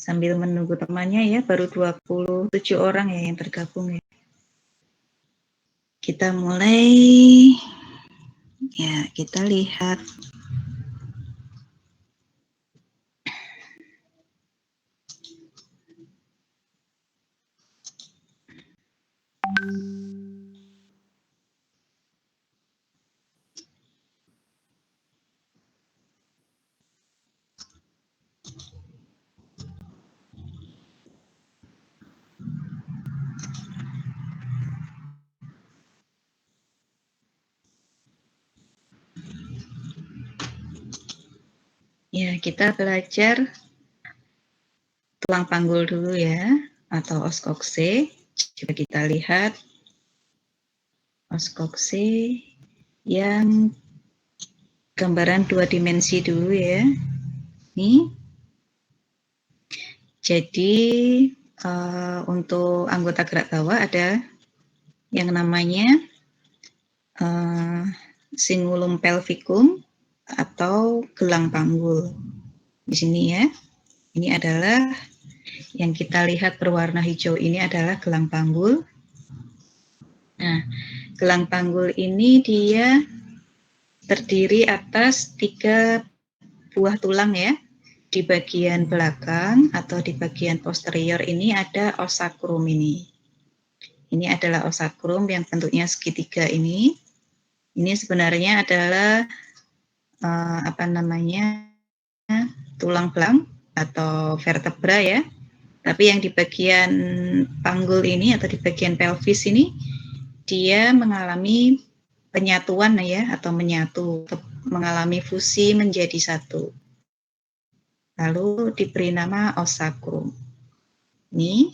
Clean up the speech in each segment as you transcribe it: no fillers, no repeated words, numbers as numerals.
Sambil menunggu temannya ya, baru 27 orang ya yang tergabung ya. Kita mulai, ya kita lihat. Ya, kita belajar tulang panggul dulu ya, atau oskokse. Coba kita lihat oskokse yang gambaran 2 dimensi dulu ya. Nih. Jadi untuk anggota gerak bawah ada yang namanya cingulum pelvicum atau gelang panggul. Di sini ya, ini adalah yang kita lihat berwarna hijau ini adalah gelang panggul. Nah, gelang panggul ini dia terdiri atas 3 buah tulang ya. Di bagian belakang atau di bagian posterior ini ada osakrum ini. Ini adalah osakrum yang bentuknya segitiga ini. Ini sebenarnya adalah tulang belakang atau vertebra ya. Tapi yang di bagian panggul ini atau di bagian pelvis ini dia mengalami penyatuan ya atau menyatu, mengalami fusi menjadi satu. Lalu diberi nama osakrum. Ini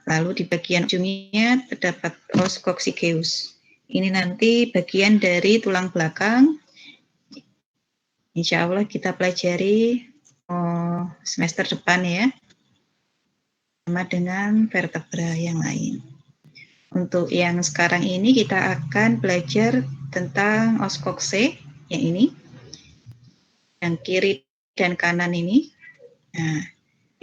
lalu di bagian ujungnya terdapat os coccygeus. Ini nanti bagian dari tulang belakang. Insya Allah kita pelajari semester depan ya, sama dengan vertebra yang lain. Untuk yang sekarang ini kita akan belajar tentang os coccyx yang ini, yang kiri dan kanan ini. Nah,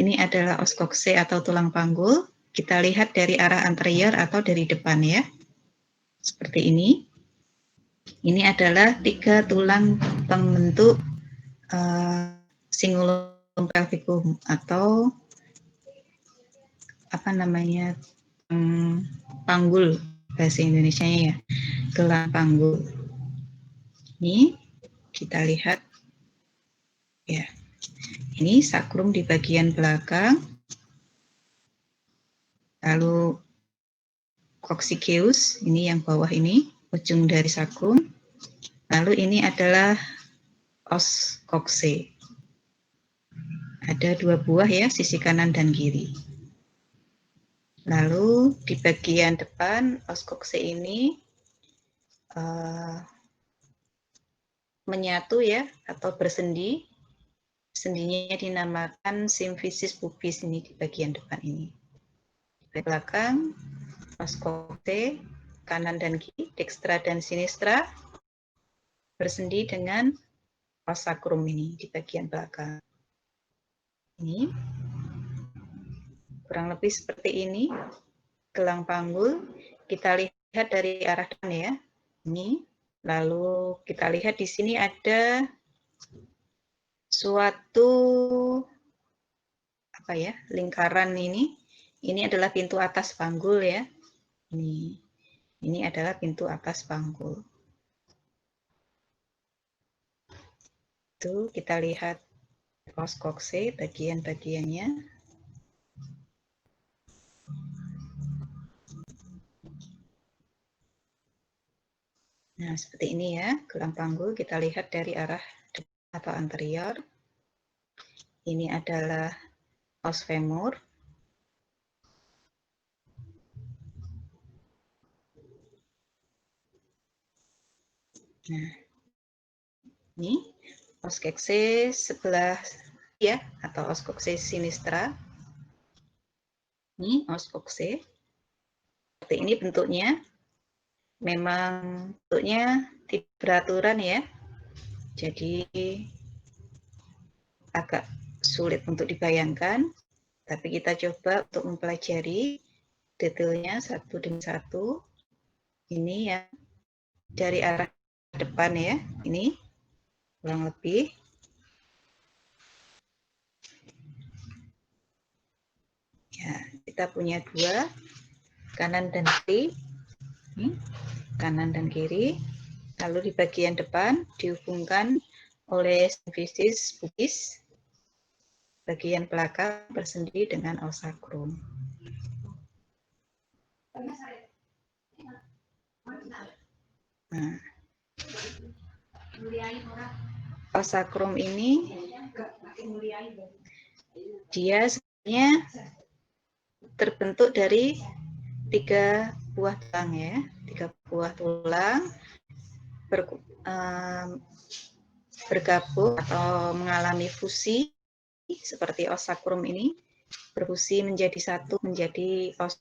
ini adalah os coccyx atau tulang panggul. Kita lihat dari arah anterior atau dari depan ya, seperti ini. Ini adalah 3 tulang pembentuk cingulum pelvicum atau panggul bahasa Indonesianya ya, gelang panggul. Ini kita lihat ya, ini sakrum di bagian belakang, lalu coccygeus ini yang bawah ini ujung dari sakrum, lalu ini adalah os coccyx. Ada 2 buah ya, sisi kanan dan kiri. Lalu di bagian depan os coccyx ini menyatu ya atau bersendi. Sendinya dinamakan simfisis pubis ini di bagian depan ini. Di belakang os coccyx kanan dan kiri, dextra dan sinistra bersendi dengan os sacrum ini di bagian belakang. Ini kurang lebih seperti ini gelang panggul. Kita lihat dari arah depan ya. Ini. Lalu kita lihat di sini ada suatu lingkaran ini. Ini adalah pintu atas panggul ya. Ini adalah pintu atas panggul. Itu kita lihat os coccyx bagian-bagiannya. Nah, seperti ini ya, gelang panggul kita lihat dari arah depan atau anterior. Ini adalah os femur. Nah, ini os coccyx sebelah ya atau os coccyx sinistra. Ini os coccyx. Seperti ini bentuknya. Memang bentuknya tidak beraturan ya. Jadi agak sulit untuk dibayangkan. Tapi kita coba untuk mempelajari detailnya satu demi satu. Ini ya dari arah depan ya, ini kurang lebih. Ya, kita punya dua, kanan dan kiri. Kanan dan kiri. Lalu di bagian depan dihubungkan oleh simfisis pubis. Bagian belakang bersendi dengan os sacrum. Nah, os sacrum ini dia sebenarnya terbentuk dari 3 buah tulang ya, 3 buah tulang bergabung atau mengalami fusi seperti os sacrum ini, berfusi menjadi satu menjadi os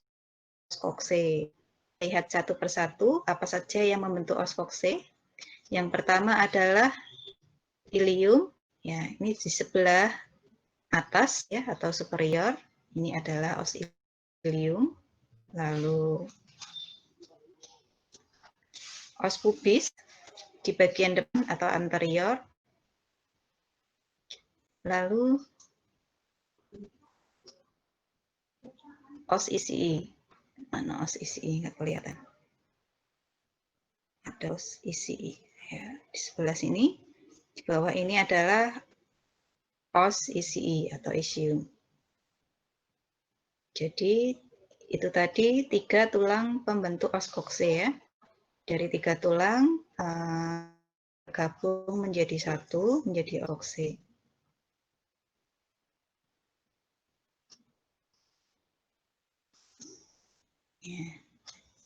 kokse. Lihat satu persatu apa saja yang membentuk os kokse. Yang pertama adalah ilium, ya ini di sebelah atas ya atau superior, ini adalah os ilium. Lalu os pubis di bagian depan atau anterior. Lalu os ICI. Mana os ICI? Nggak kelihatan. Ada os ICI. Ya, di sebelah sini. Di bawah ini adalah os ICI atau isium. Jadi itu tadi 3 tulang pembentuk os kokse ya. Dari 3 tulang gabung menjadi satu, menjadi os kokse. Ya.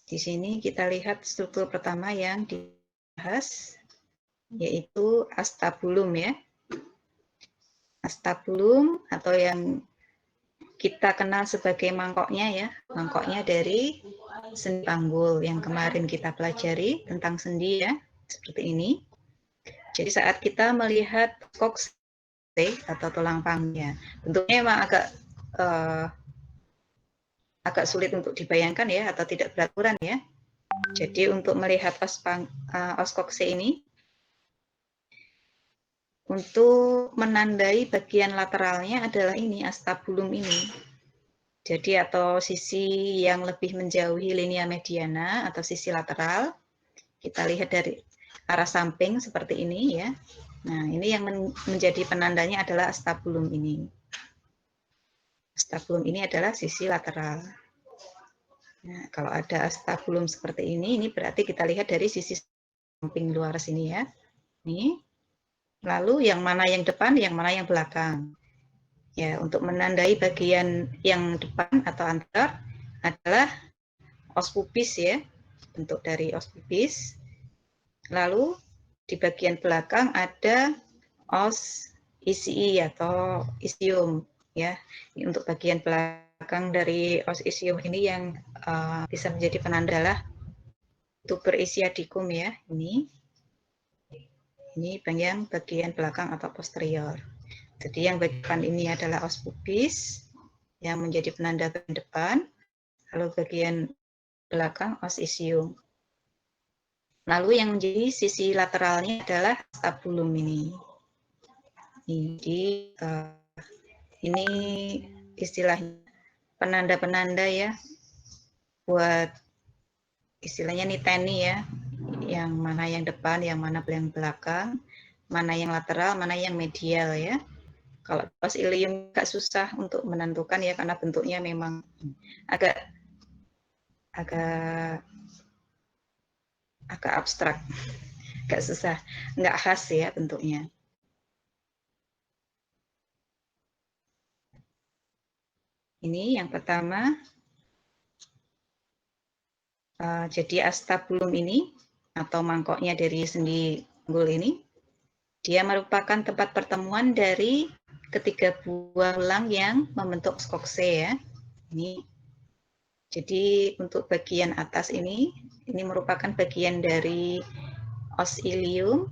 Di sini kita lihat struktur pertama yang dibahas, yaitu astabulum ya. Astabulum atau yang kita kenal sebagai mangkoknya ya, mangkoknya dari sendi panggul yang kemarin kita pelajari tentang sendi ya, seperti ini. Jadi saat kita melihat kokse atau tulang panggulnya, bentuknya memang agak sulit untuk dibayangkan ya, atau tidak beraturan ya. Jadi untuk melihat os kokse ini, untuk menandai bagian lateralnya adalah ini, astabulum ini. Jadi atau sisi yang lebih menjauhi linea mediana atau sisi lateral, kita lihat dari arah samping seperti ini ya. Nah ini yang menjadi penandanya adalah astabulum ini. Astabulum ini adalah sisi lateral. Nah, kalau ada astabulum seperti ini berarti kita lihat dari sisi samping luar sini ya. Ini. Lalu yang mana yang depan, yang mana yang belakang. Ya, untuk menandai bagian yang depan atau antar adalah os pubis ya, bentuk dari os pubis. Lalu di bagian belakang ada os ICI atau isium ya. Ini untuk bagian belakang dari os isium ini yang bisa menjadi penanda adalah tuber isiaticum ya, ini. Ini bagian belakang atau posterior. Jadi yang bagian ini adalah os pubis yang menjadi penanda bagian depan, lalu bagian belakang os isium. Lalu yang menjadi sisi lateralnya adalah astabulum ini. Jadi ini istilahnya penanda-penanda ya, buat istilahnya niteni ya, yang mana yang depan, yang mana yang belakang, mana yang lateral, mana yang medial ya. Kalau os ilium agak susah untuk menentukan ya, karena bentuknya memang agak abstrak, agak susah, nggak khas ya bentuknya. Ini yang pertama, jadi astabulum ini atau mangkoknya dari sendi panggul ini, dia merupakan tempat pertemuan dari ketiga buah tulang yang membentuk skokse ya. Ini. Jadi untuk bagian atas ini merupakan bagian dari os ilium.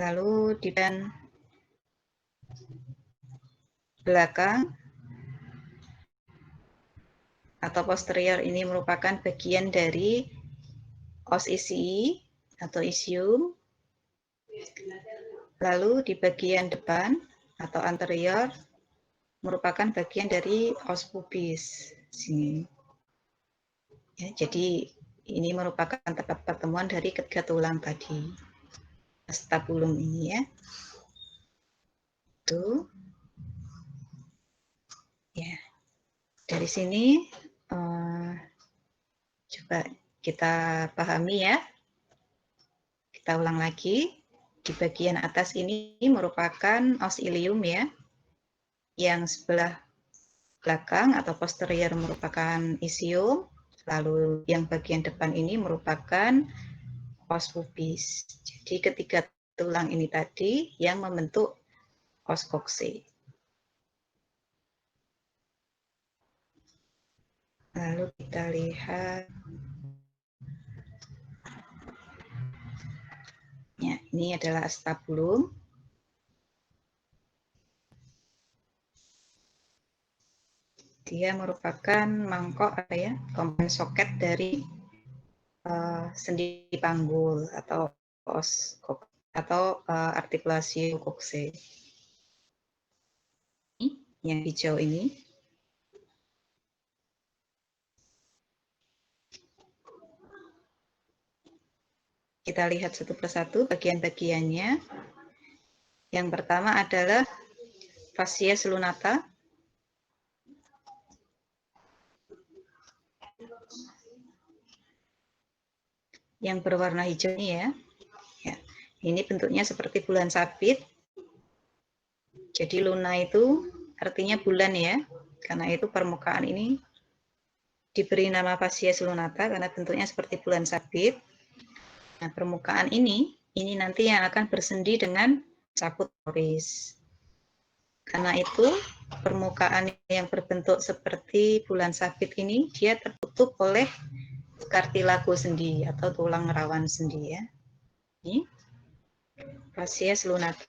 Lalu di bagian belakang atau posterior ini merupakan bagian dari os isi atau isium. Lalu di bagian depan atau anterior merupakan bagian dari os pubis. Sini. Ya, jadi ini merupakan tempat pertemuan dari ketiga tulang tadi. Acetabulum ini ya. Tuh. Ya. Dari sini coba kita pahami ya. Kita ulang lagi. Di bagian atas ini merupakan os ilium ya. Yang sebelah belakang atau posterior merupakan isium. Lalu yang bagian depan ini merupakan os pubis. Jadi ketiga tulang ini tadi yang membentuk os kokse. Lalu kita lihat. Ya, ini adalah acetabulum. Dia merupakan mangkok ya, komponen soket dari sendi panggul atau os atau artikulasi kokse. Yang hijau ini. Kita lihat satu persatu bagian-bagiannya. Yang pertama adalah fascies lunata. Yang berwarna hijau ini ya. Ya. Ini bentuknya seperti bulan sabit. Jadi luna itu artinya bulan ya. Karena itu permukaan ini diberi nama fascies lunata karena bentuknya seperti bulan sabit. Nah, permukaan ini nanti yang akan bersendi dengan caput poris. Karena itu permukaan yang berbentuk seperti bulan sabit ini dia tertutup oleh kartilago sendi atau tulang rawan sendi ya. Ini fascies lunata.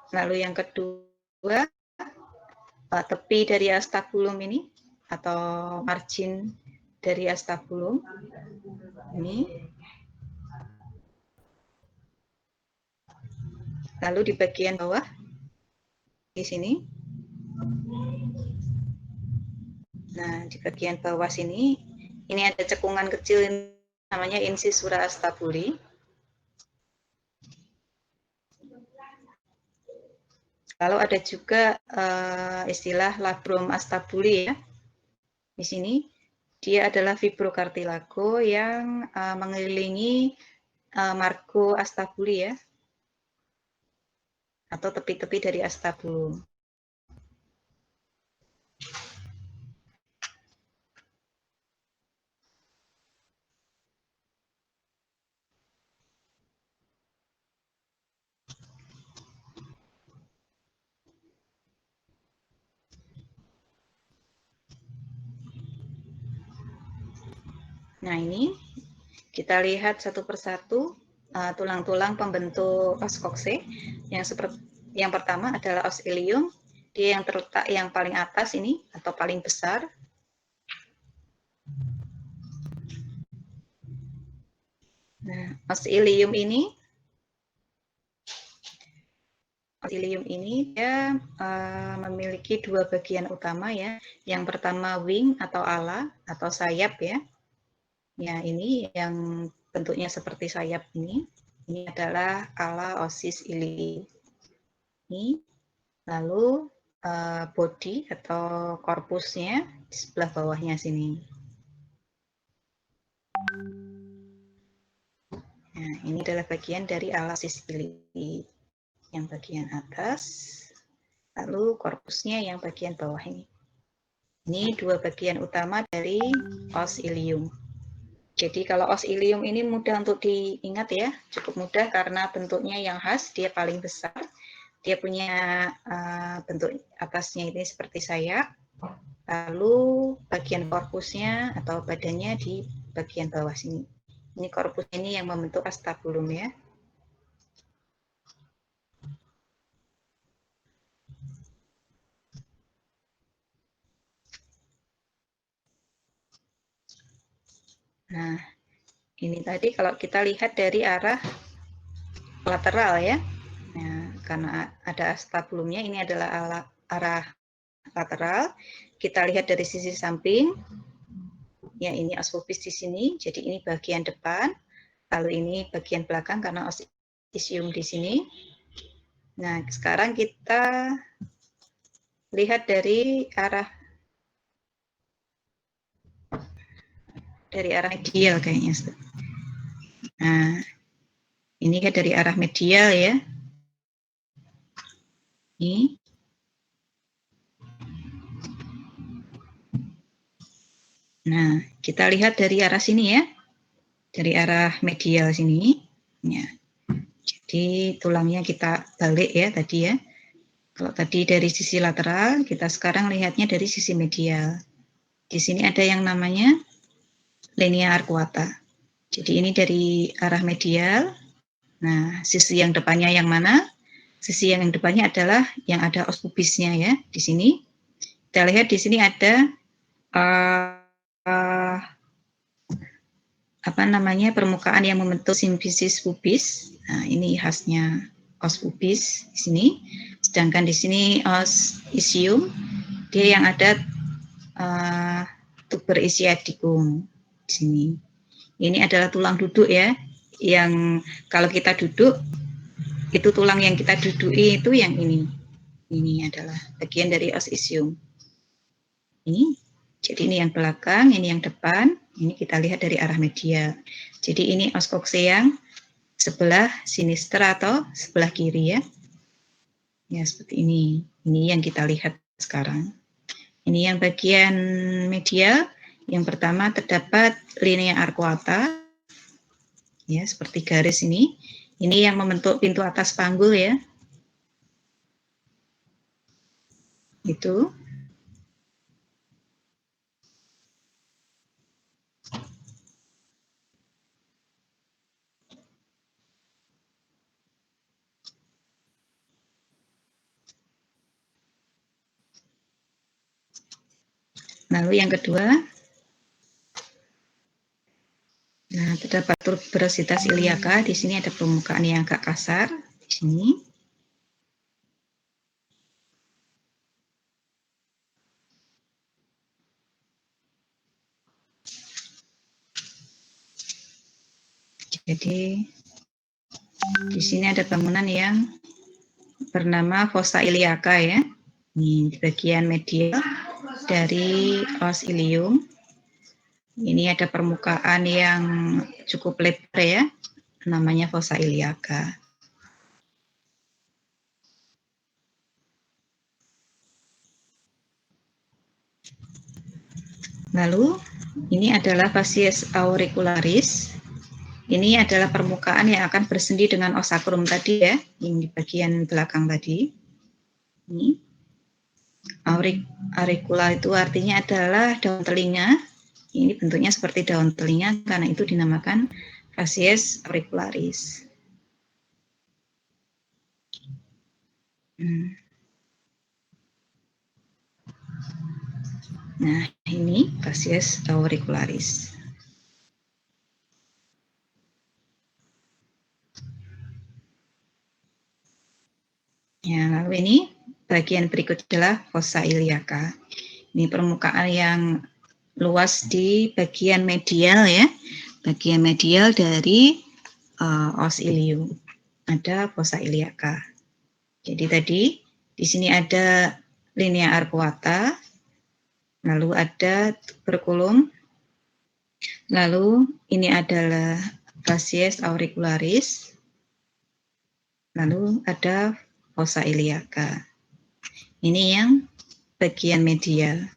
Lalu yang kedua, tepi dari acetabulum ini atau margin dari acetabulum ini. Lalu di bagian bawah di sini. Nah, di bagian bawah sini ini ada cekungan kecil namanya incisura acetabuli. Lalu ada juga istilah labrum acetabuli ya. Di sini dia adalah fibrokartilago yang mengelilingi margo acetabuli ya. Atau tepi-tepi dari acetabulum. Nah ini kita lihat satu persatu tulang-tulang pembentuk os kokse. Yang pertama adalah os ilium, dia yang terletak yang paling atas ini atau paling besar. Nah, os ilium ini dia memiliki dua bagian utama ya. Yang pertama wing atau ala atau sayap ya. Ya, ini yang bentuknya seperti sayap ini. Ini adalah ala osis ilii. Ini. Lalu body atau korpusnya di sebelah bawahnya sini. Nah, ini adalah bagian dari ala osis ilii. Yang bagian atas. Lalu korpusnya yang bagian bawah ini. Ini dua bagian utama dari os ilium. Jadi kalau os ilium ini mudah untuk diingat ya, cukup mudah karena bentuknya yang khas, dia paling besar. Dia punya bentuk atasnya ini seperti sayap, lalu bagian korpusnya atau badannya di bagian bawah sini. Ini korpus ini yang membentuk acetabulum ya. Nah, ini tadi kalau kita lihat dari arah lateral ya. Nah, karena ada acetabulumnya, ini adalah arah lateral. Kita lihat dari sisi samping. Ya, ini os pubis di sini. Jadi ini bagian depan. Lalu ini bagian belakang karena os isium di sini. Nah, sekarang kita lihat dari arah medial kayaknya. Nah, ini kan dari arah medial ya. Ini. Nah, kita lihat dari arah sini ya. Dari arah medial sini. Ya. Jadi tulangnya kita balik ya tadi ya. Kalau tadi dari sisi lateral, kita sekarang lihatnya dari sisi medial. Di sini ada yang namanya linea arcuata. Jadi ini dari arah medial. Nah, sisi yang depannya yang mana? Sisi yang depannya adalah yang ada os pubisnya ya di sini. Kita lihat di sini ada permukaan yang membentuk simfisis pubis. Nah, ini khasnya os pubis di sini. Sedangkan di sini os isium, dia yang ada tuber ischiadicum di sini. Ini adalah tulang duduk ya, yang kalau kita duduk itu tulang yang kita duduki itu yang ini. Ini adalah bagian dari os isium. Ini, jadi ini yang belakang, ini yang depan. Ini kita lihat dari arah medial. Jadi ini os coccyx sebelah sinister atau sebelah kiri ya. Ya seperti ini. Ini yang kita lihat sekarang. Ini yang bagian medial. Yang pertama terdapat linea arcuata. Ya, seperti garis ini. Ini yang membentuk pintu atas panggul ya. Itu. Lalu yang kedua, nah terdapat tuberositas iliaca. Di sini ada permukaan yang agak kasar. Di sini. Jadi di sini ada bangunan yang bernama fossa iliaca ya. Ini di bagian medial dari os ilium. Ini ada permukaan yang cukup lebar ya, namanya fossa iliaca. Lalu ini adalah facies auricularis. Ini adalah permukaan yang akan bersendi dengan os sacrum tadi ya, yang di bagian belakang tadi. Ini auricula itu artinya adalah daun telinga. Ini bentuknya seperti daun telinga karena itu dinamakan facies auricularis. Nah, ini facies auricularis. Ya, lalu ini bagian berikut adalah fossa iliaca. Ini permukaan yang luas di bagian medial ya, bagian medial dari os ilium. Ada fossa iliaca. Jadi tadi di sini ada linea arcuata, lalu ada tuberculum, lalu ini adalah facies auricularis, lalu ada fossa iliaca. Ini yang bagian medial.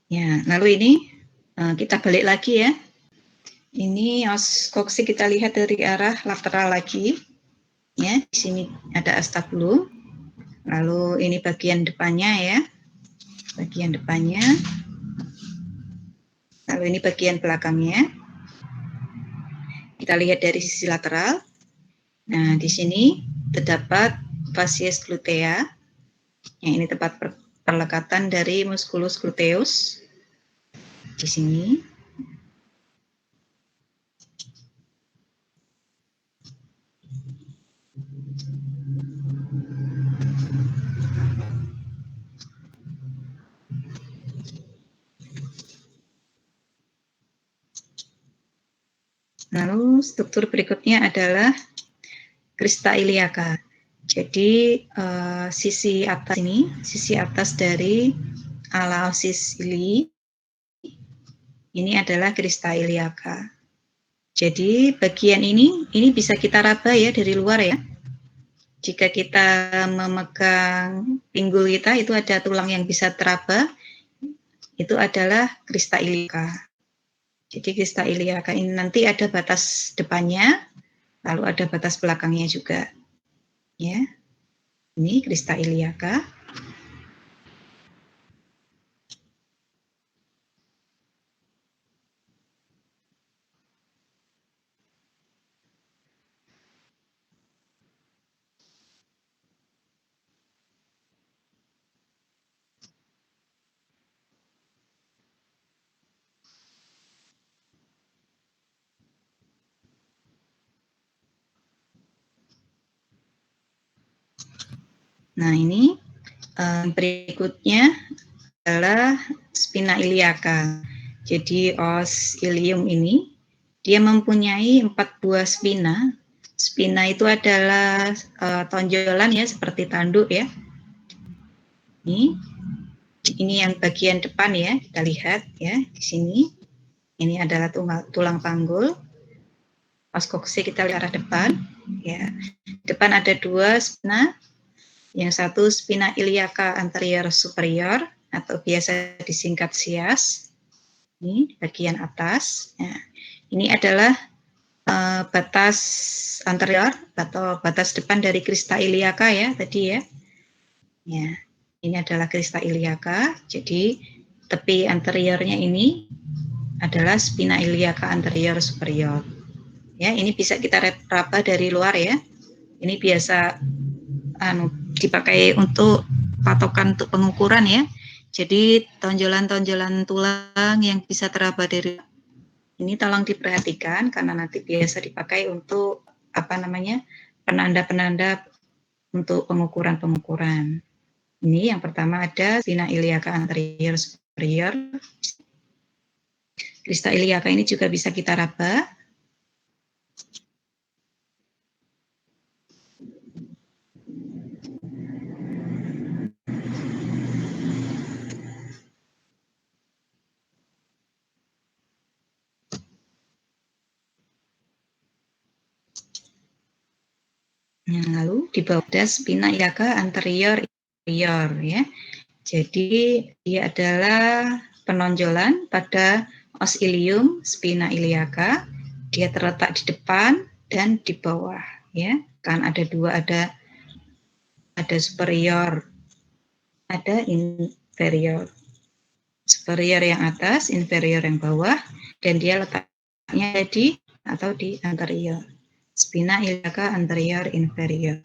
Ya, lalu ini kita balik lagi ya. Ini os koksi kita lihat dari arah lateral lagi. Ya, di sini ada acetabulum. Lalu ini bagian depannya ya. Bagian depannya. Lalu ini bagian belakangnya. Kita lihat dari sisi lateral. Nah, di sini terdapat facies glutea. Ya, ini tempat perlekatan dari musculus gluteus. Di sini. Lalu struktur berikutnya adalah crista iliaca. Jadi sisi atas dari ala osis ili ini adalah crista iliaca. Jadi bagian ini bisa kita raba ya dari luar ya. Jika kita memegang pinggul kita itu ada tulang yang bisa teraba, itu adalah crista iliaca. Jadi crista iliaca ini nanti ada batas depannya, lalu ada batas belakangnya juga. Ya, ini crista iliaca. Nah ini berikutnya adalah spina iliaca. Jadi os ilium ini dia mempunyai 4 buah spina. Spina itu adalah tonjolan ya seperti tanduk ya. Ini yang bagian depan ya, kita lihat ya di sini. Ini adalah tulang panggul. Os koksi kita lihat arah depan. Ya, depan ada 2 spina. Yang satu spina iliaca anterior superior atau biasa disingkat SIAS. Ini bagian atas. Nah, ini adalah batas anterior atau batas depan dari crista iliaca ya tadi ya. Ya, ini adalah crista iliaca. Jadi tepi anteriornya ini adalah spina iliaca anterior superior. Ya, ini bisa kita raba dari luar ya. Ini biasa dipakai untuk patokan untuk pengukuran ya. Jadi tonjolan-tonjolan tulang yang bisa teraba dari ini tolong diperhatikan karena nanti biasa dipakai untuk penanda-penanda untuk pengukuran-pengukuran. Ini yang pertama ada spina iliaca anterior superior. Crista iliaca ini juga bisa kita raba. Nah, lalu di bawah ada spina iliaca anterior inferior ya. Jadi dia adalah penonjolan pada os ilium spina iliaca. Dia terletak di depan dan di bawah ya. Kan ada dua, ada superior, ada inferior. Superior yang atas, inferior yang bawah, dan dia letaknya di atau di anterior. Spina iliaca anterior inferior.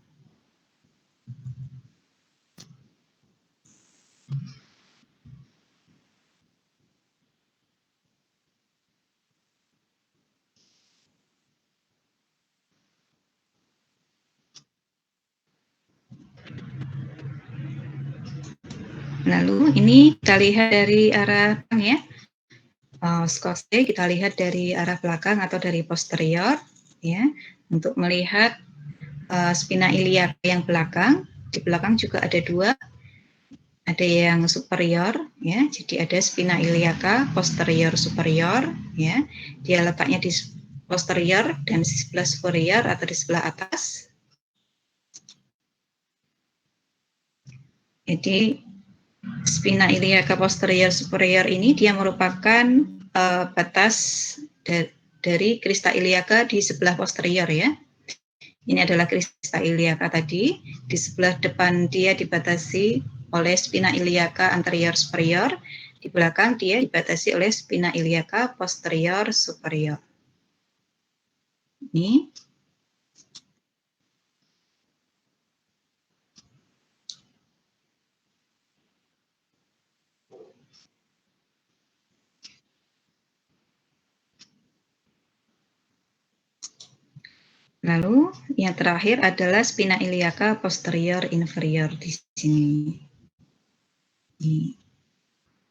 Lalu ini kita lihat dari arah ya. Skotse kita lihat dari arah belakang atau dari posterior ya. Untuk melihat spina iliaca yang belakang, di belakang juga ada dua. Ada yang superior ya. Jadi ada spina iliaca posterior superior ya. Dia letaknya di posterior dan di sebelah superior atau di sebelah atas. Jadi spina iliaca posterior superior ini dia merupakan batas dari crista iliaca di sebelah posterior ya. Ini adalah crista iliaca tadi. Di sebelah depan dia dibatasi oleh spina iliaca anterior superior. Di belakang dia dibatasi oleh spina iliaca posterior superior. Ini. Lalu yang terakhir adalah spina iliaca posterior inferior di sini. Ini.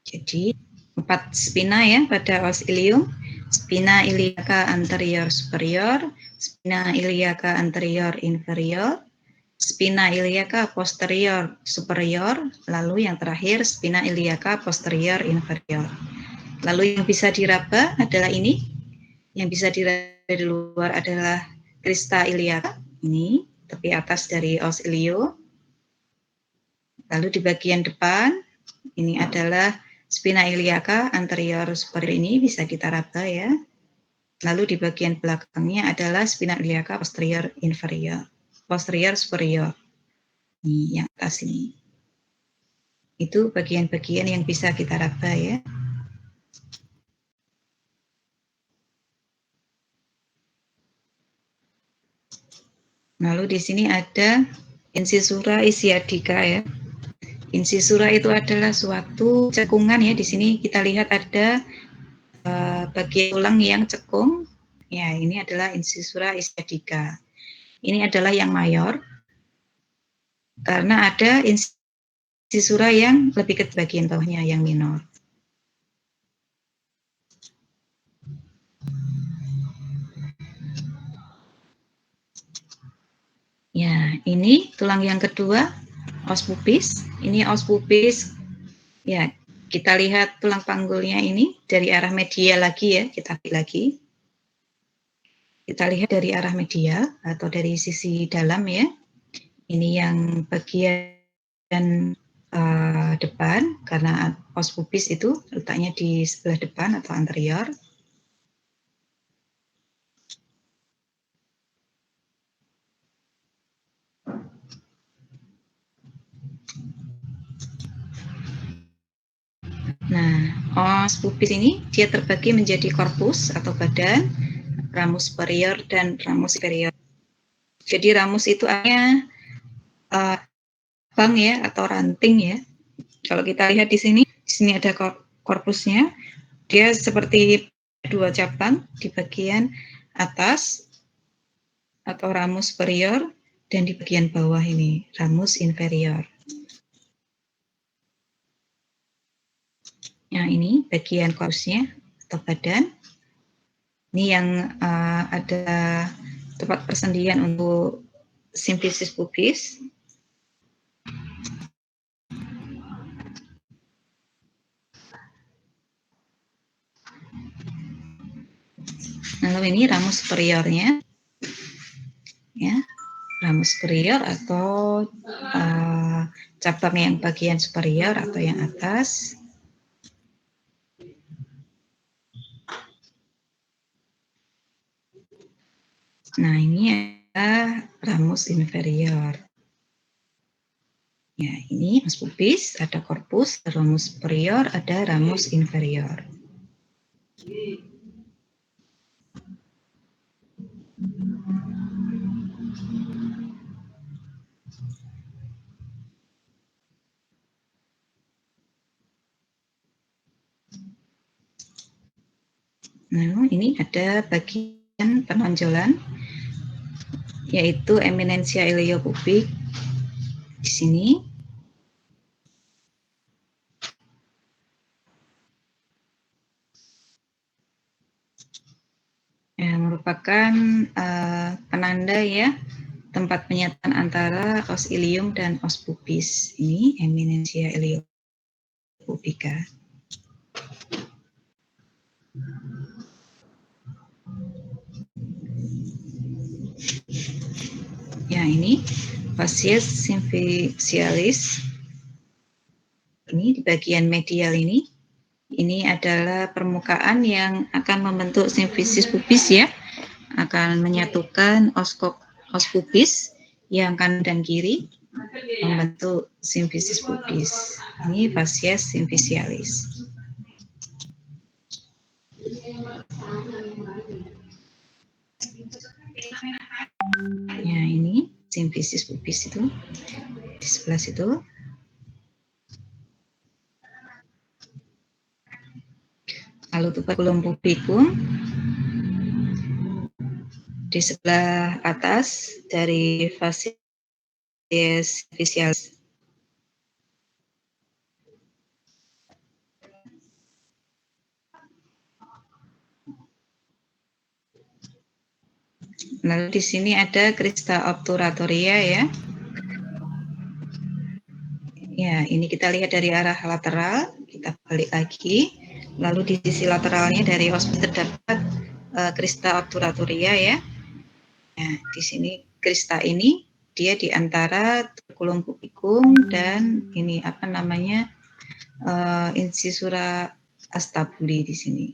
Jadi 4 spina ya pada os ilium. Spina iliaca anterior superior, spina iliaca anterior inferior, spina iliaca posterior superior, lalu yang terakhir spina iliaca posterior inferior. Lalu yang bisa diraba adalah ini. Yang bisa diraba di luar adalah crista iliaca, ini tepi atas dari os ilio. Lalu di bagian depan ini adalah spina iliaca anterior superior, ini bisa kita raba ya. Lalu di bagian belakangnya adalah spina iliaca posterior inferior, posterior superior. Ini yang atas ini. Itu bagian-bagian yang bisa kita raba ya. Lalu di sini ada incisura ischiadica ya. Incisura itu adalah suatu cekungan ya. Di sini kita lihat ada bagian tulang yang cekung. Ya, ini adalah incisura ischiadica. Ini adalah yang mayor karena ada incisura yang lebih ke bagian bawahnya yang minor. Ya, ini tulang yang kedua, os pubis. Ini os pubis. Ya, kita lihat tulang panggulnya ini dari arah medial lagi ya, kita lagi. Kita lihat dari arah medial atau dari sisi dalam ya. Ini yang bagian depan, karena os pubis itu letaknya di sebelah depan atau anterior. Nah, os pubis ini dia terbagi menjadi korpus atau badan, ramus superior dan ramus inferior. Jadi ramus itu hanya cabang ya atau ranting ya. Kalau kita lihat di sini ada korpusnya. Dia seperti dua cabang di bagian atas atau ramus superior dan di bagian bawah ini ramus inferior. Nah, ini bagian korpusnya atau badan. Ini yang ada tempat persendian untuk simfisis pubis. Lalu ini ramus superiornya, ya, ramus superior atau cabang yang bagian superior atau yang atas. Nah, ini adalah ramus inferior. Ya, ini ramus pubis, ada korpus, ramus superior, ada ramus inferior. Nah, ini ada bagian penonjolan, yaitu eminensia iliopubik di sini. Yang merupakan penanda ya tempat penyatuan antara os ilium dan os pubis. Ini eminensia iliopubika. Ya, ini facies symphysialis. Ini di bagian medial ini. Ini adalah permukaan yang akan membentuk simfisis pubis ya, akan menyatukan os pubis yang kanan dan kiri membentuk simfisis pubis. Ini fasies simfisialis. Ya, ini simfisis pubis itu di sebelah situ. Lalu tuberculum pubicum di sebelah atas dari fasies simfisialis. Lalu di sini ada crista obturatoria ya. Ya, ini kita lihat dari arah lateral, kita balik lagi. Lalu di sisi lateralnya dari os terdapat crista obturatoria ya. Nah, di sini crista ini dia di antara tuberculum pubicum dan ini apa namanya incisura astabuli di sini.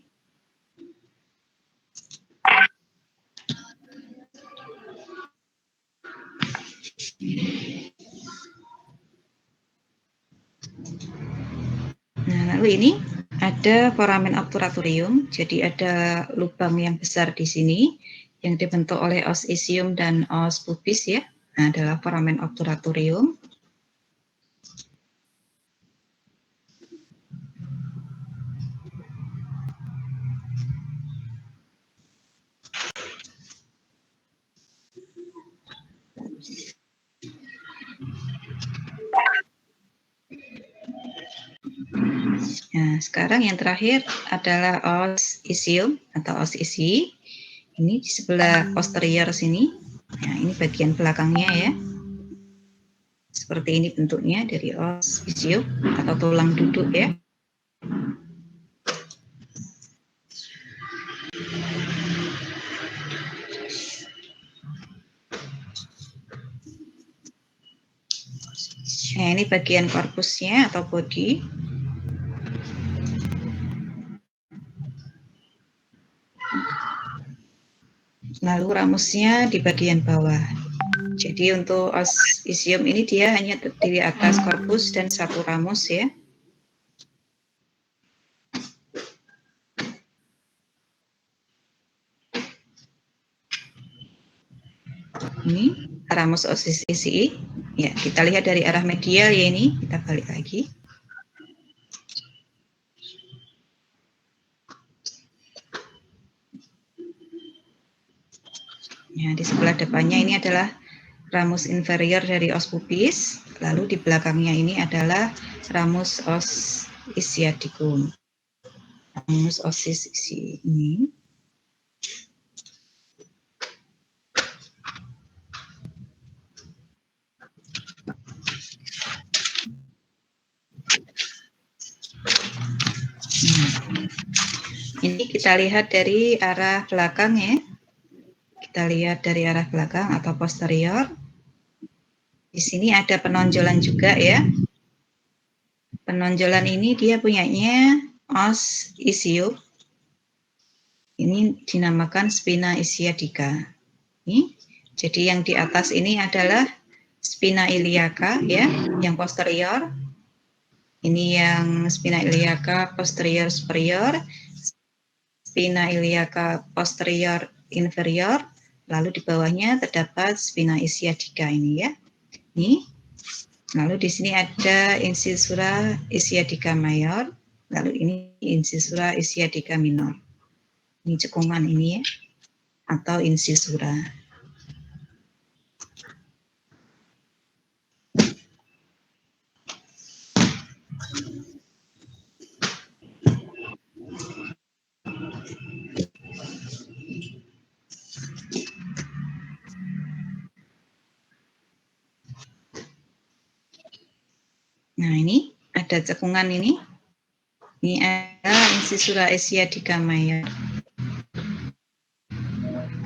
Nah, lalu ini ada foramen obturatorium, jadi ada lubang yang besar di sini yang dibentuk oleh os isium dan os pubis ya. Nah, adalah foramen obturatorium. Nah, sekarang yang terakhir adalah os isium atau os isi. Ini di sebelah posterior sini. Nah, ini bagian belakangnya ya. Seperti ini bentuknya dari os isium atau tulang duduk ya. Nah, ini bagian korpusnya atau body. Lalu ramusnya di bagian bawah. Jadi untuk os isium ini dia hanya terdiri atas korpus dan satu ramus ya. Ini ramus os isi. Ya, kita lihat dari arah medial ya ini. Kita balik lagi. Ya, di sebelah depannya ini adalah ramus inferior dari os pubis, lalu di belakangnya ini adalah ramus os ischiaticum. Ramus os isi ini. Ini kita lihat dari arah belakang ya. Kita lihat dari arah belakang atau posterior. Di sini ada penonjolan juga ya. Penonjolan ini dia punyanya os isium. Ini dinamakan spina ischiadica. Ini, jadi yang di atas ini adalah spina iliaca ya, yang posterior. Ini yang spina iliaca posterior superior, spina iliaca posterior inferior, lalu di bawahnya terdapat spina ischiadica ini ya. Ini. Lalu di sini ada incisura ischiadica mayor, lalu ini incisura ischiadica minor. Ini cekungan ini ya, atau incisura. Nah, ini ada cekungan ini. Ini adalah incisura ischiadica mayor.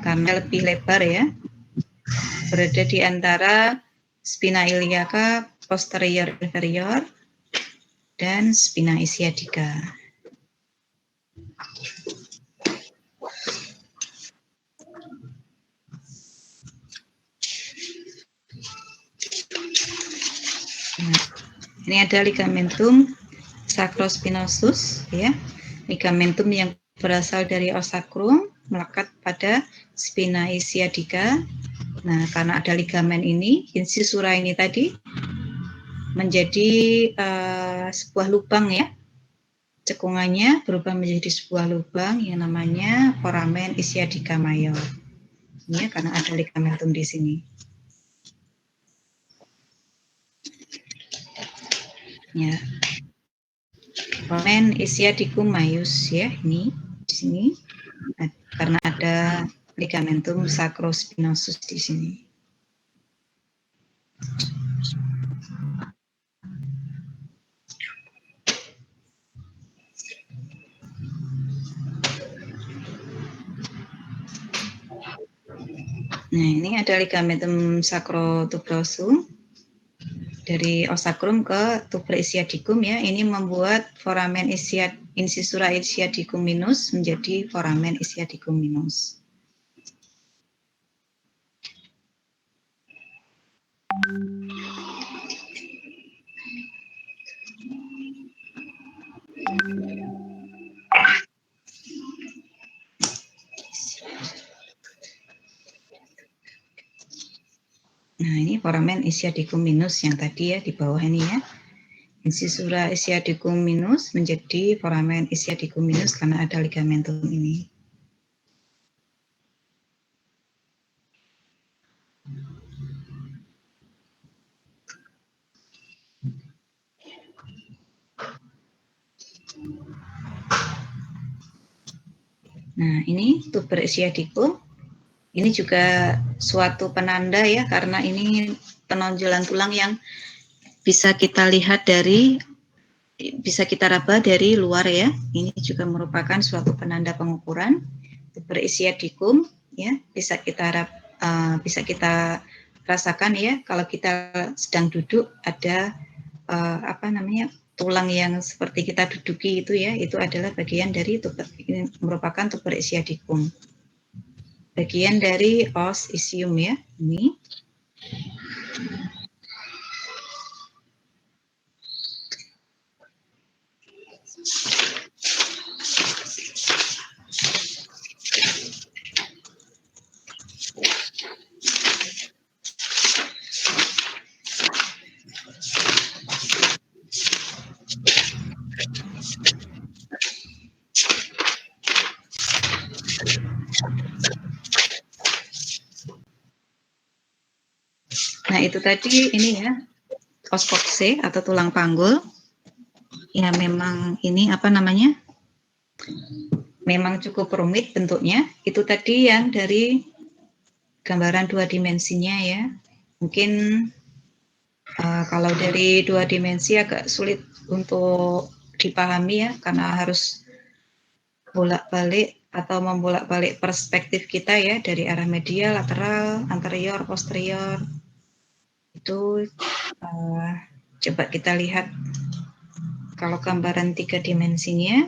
Karena lebih lebar ya. Berada di antara spina iliaca posterior inferior dan spina ischiadica. Ini ada ligamentum sacrospinosus, ya, ligamentum yang berasal dari osakrum melekat pada spina ischiadica. Nah, karena ada ligamen ini, incisura ini tadi menjadi sebuah lubang, ya. Cekungannya berubah menjadi sebuah lubang yang namanya foramen ischiadica mayor. Ya, karena ada ligamentum di sini. Ya. Foramen ischiadicum maius, ya, ini di sini. Nah, karena ada ligamentum sacrospinosus di sini. Nah, ini ada ligamentum sacrotuberosum dari osakrum ke tuber ischiadicum, ya. Ini membuat foramen incisura ischiadicum minus menjadi foramen ischiadicum minus. Nah, ini foramen ischiadicum minus yang tadi, ya, di bawah ini, ya. Incisura ischiadicum minus menjadi foramen ischiadicum minus karena ada ligamentum ini. Nah, ini tuber ischiadicum. Ini juga suatu penanda, ya, karena ini penonjolan tulang yang bisa kita lihat bisa kita raba dari luar, ya. Ini juga merupakan suatu penanda pengukuran tuber ischiadicum, ya. Bisa kita rasakan, ya, kalau kita sedang duduk ada tulang yang seperti kita duduki itu, ya, itu adalah bagian dari tuber, ini merupakan tuber ischiadicum. Bagian dari os ischium, ya, ini. Nah, itu tadi ini, ya, os coccyx atau tulang panggul. Ya, memang ini memang cukup rumit bentuknya. Itu tadi yang dari gambaran 2 dimensinya, ya. Mungkin kalau dari 2 dimensi agak sulit untuk dipahami, ya, karena harus bolak-balik atau membolak-balik perspektif kita, ya, dari arah medial, lateral, anterior, posterior. Itu coba kita lihat kalau gambaran 3 dimensinya.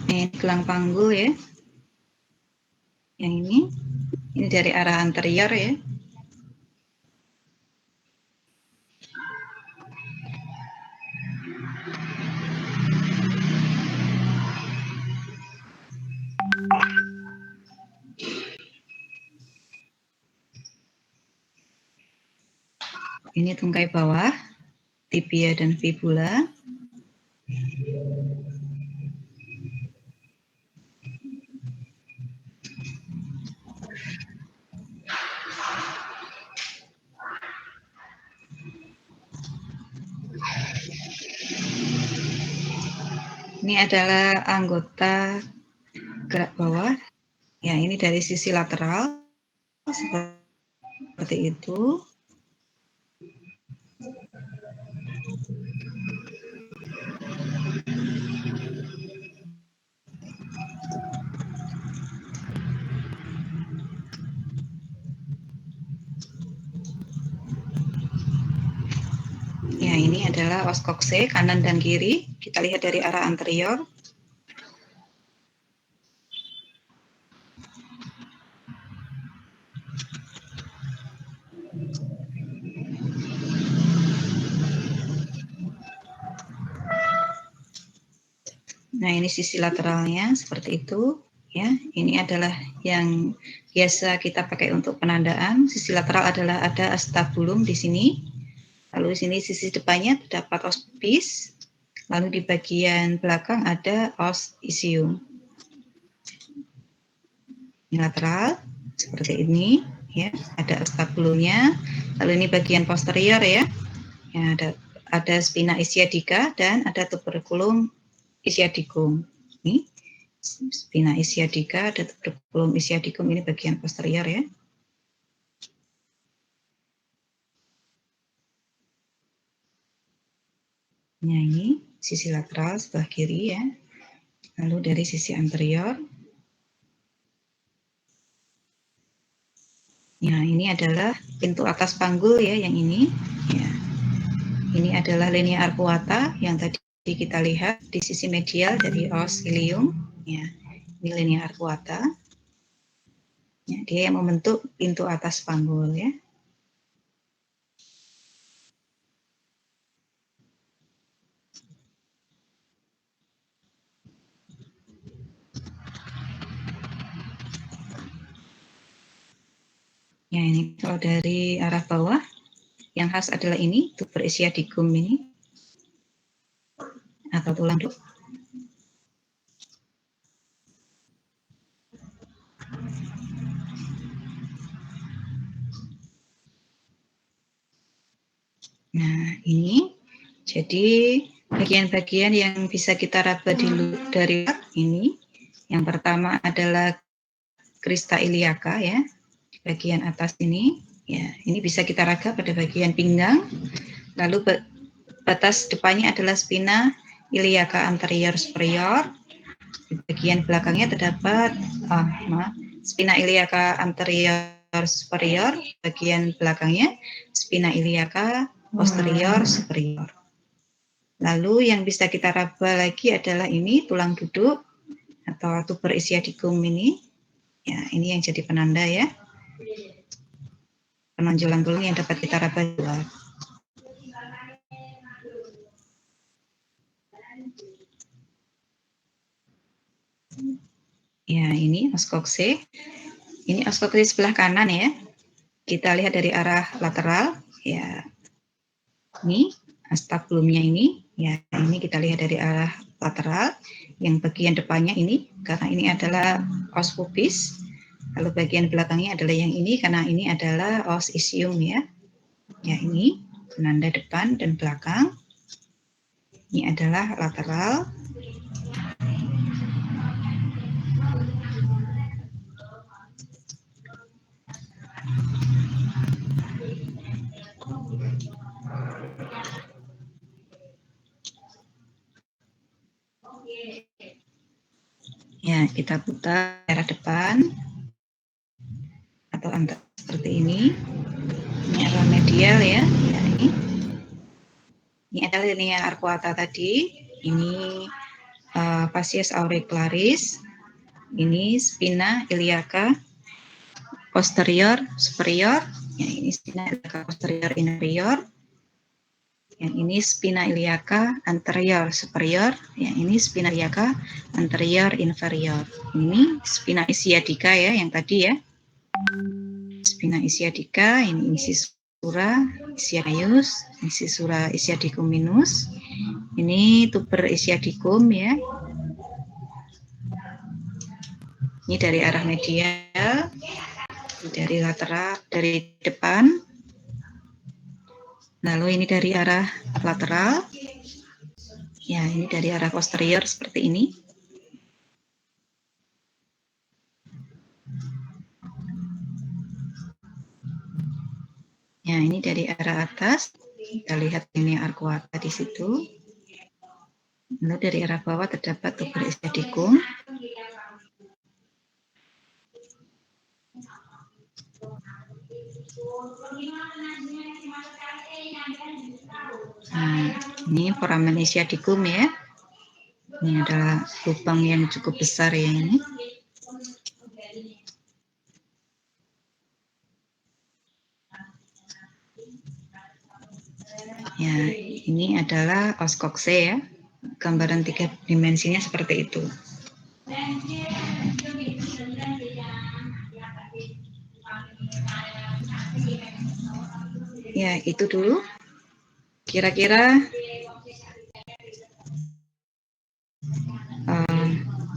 Ini gelang panggul, ya. Yang ini dari arah anterior, ya. Ini tungkai bawah, tibia dan fibula. Ini adalah anggota gerak bawah. Ya, ini dari sisi lateral seperti itu. Ya, ini adalah os kokse kanan dan kiri. Kita lihat dari arah anterior. Nah, ini sisi lateralnya seperti itu. Ya, ini adalah yang biasa kita pakai untuk penandaan. Sisi lateral adalah ada acetabulum di sini. Lalu di sini sisi depannya terdapat os pubis. Lalu di bagian belakang ada os isium. Ini lateral seperti ini, ya. Ada acetabulumnya. Lalu ini bagian posterior ya. Ya, ada spina ischiadica dan ada tuberculum ischiadicum. Ini spina ischiadica, ada tuberculum ischiadicum, ini bagian posterior ya. Nah, ini sisi lateral sebelah kiri ya. Lalu dari sisi anterior. Ya, ini adalah pintu atas panggul ya, yang ini. Ya. Ini adalah linea arcuata yang tadi kita lihat di sisi medial dari os ilium. Ya, ini linea arcuata. Ya, dia yang membentuk pintu atas panggul ya. Ya, ini kalau dari arah bawah, yang khas adalah ini, tuber ischiadicum ini, atau tulang rusuk. Nah, ini jadi bagian-bagian yang bisa kita raba dari ini. Yang pertama adalah crista iliaca ya, bagian atas ini. Ya, ini bisa kita raba pada bagian pinggang. Lalu batas depannya adalah spina iliaca anterior superior. Di bagian belakangnya terdapat spina iliaca anterior superior. Bagian belakangnya spina iliaca posterior superior. Lalu yang bisa kita raba lagi adalah ini tulang duduk atau tuber ischiadicum ini. Ya, ini yang jadi penanda ya. Penonjolan tulang yang dapat kita raba dua. Ya, ini os kokse. Ini os kokse sebelah kanan ya. Kita lihat dari arah lateral. Ya, ini acetabulumnya ini. Ya, ini kita lihat dari arah lateral. Yang bagian depannya ini, karena ini adalah os pubis. Lalu bagian belakangnya adalah yang ini, karena ini adalah os isium ya. Ya, ini penanda depan dan belakang. Ini adalah lateral. Ya, kita putar arah depan atau antar seperti ini. Ini adalah medial ya. Ya, ini adalah linea arcuata tadi. Ini facies auricularis. Ini spina iliaca posterior superior. Ya, ini spina iliaca posterior inferior. Yang ini spina iliaca anterior superior, yang ini spina iliaca anterior inferior. Ini spina ischiadica ya, yang tadi ya. Spina ischiadica, ini sura Isiadius, sura Isiadicum minus. Ini tuber Isiadicum ya. Ini dari arah medial, dari lateral, dari depan. Lalu ini dari arah lateral. Ya, ini dari arah posterior seperti ini. Ya, ini dari arah atas. Kita lihat ini arcuata di situ. Lalu dari arah bawah terdapat tuber Isiadicum. Nah, ini foramen Isiadicum ya. Ini adalah lubang yang cukup besar ya ini. Ya, ini adalah os coxe ya. Gambaran 3 dimensinya seperti itu. Ya, itu dulu. Kira-kira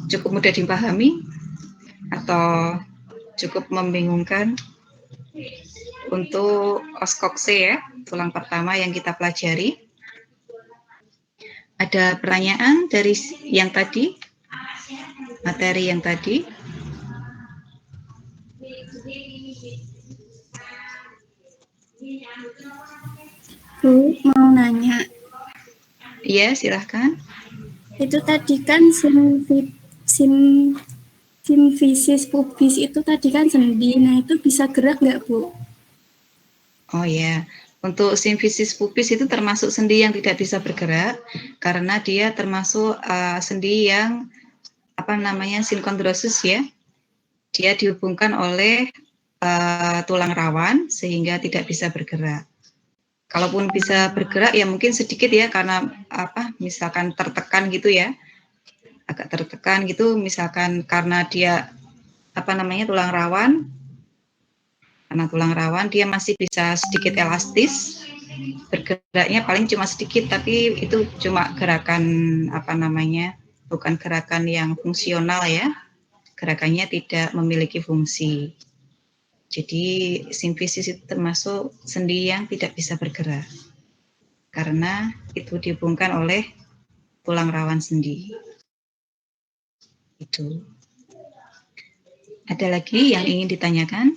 cukup mudah dipahami atau cukup membingungkan? Untuk os coxe ya, tulang pertama yang kita pelajari. Ada pertanyaan dari yang tadi? Materi yang tadi? Bu, mau nanya. Iya, silahkan. Itu tadi kan simfisis pubis itu tadi kan sendi. Nah, itu bisa gerak nggak, Bu? Oh ya, untuk simfisis pubis itu termasuk sendi yang tidak bisa bergerak karena dia termasuk sendi yang sinkondrosis ya. Dia dihubungkan oleh tulang rawan sehingga tidak bisa bergerak. Kalaupun bisa bergerak ya mungkin sedikit ya karena misalkan tertekan gitu ya, agak tertekan gitu, misalkan karena dia tulang rawan. Karena tulang rawan dia masih bisa sedikit elastis, bergeraknya paling cuma sedikit, tapi itu cuma gerakan bukan gerakan yang fungsional ya, gerakannya tidak memiliki fungsi. Jadi simfisis itu termasuk sendi yang tidak bisa bergerak karena itu dihubungkan oleh tulang rawan sendi. Itu. Ada lagi yang ingin ditanyakan?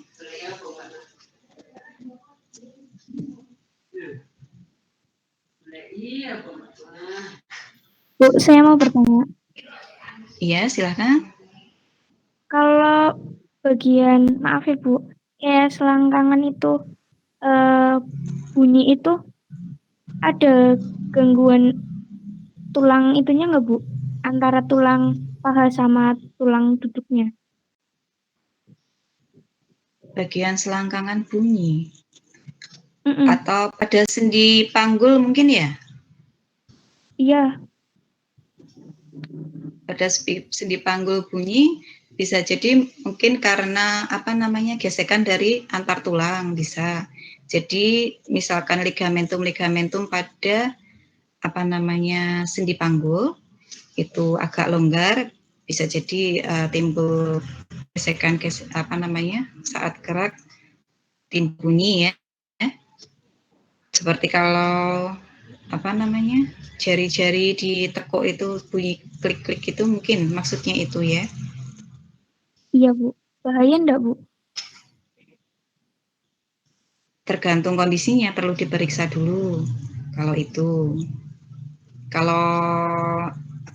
Bu, saya mau bertanya. Iya, silahkan. Kalau bagian, maaf ya Bu, kayak selangkangan itu, bunyi itu ada gangguan tulang itunya nggak Bu? Antara tulang paha sama tulang duduknya. Bagian selangkangan bunyi. Mm-mm. Atau pada sendi panggul mungkin ya? Iya, Pada sendi panggul bunyi bisa jadi mungkin karena gesekan dari antar tulang bisa. Jadi misalkan ligamentum pada sendi panggul itu agak longgar, bisa jadi timbul gesekan saat gerak timbul bunyi ya. Seperti kalau jari-jari di tekuk itu bunyi klik-klik itu mungkin maksudnya itu ya. iya Bu. Bahaya enggak Bu? Tergantung kondisinya, perlu diperiksa dulu kalau itu. Kalau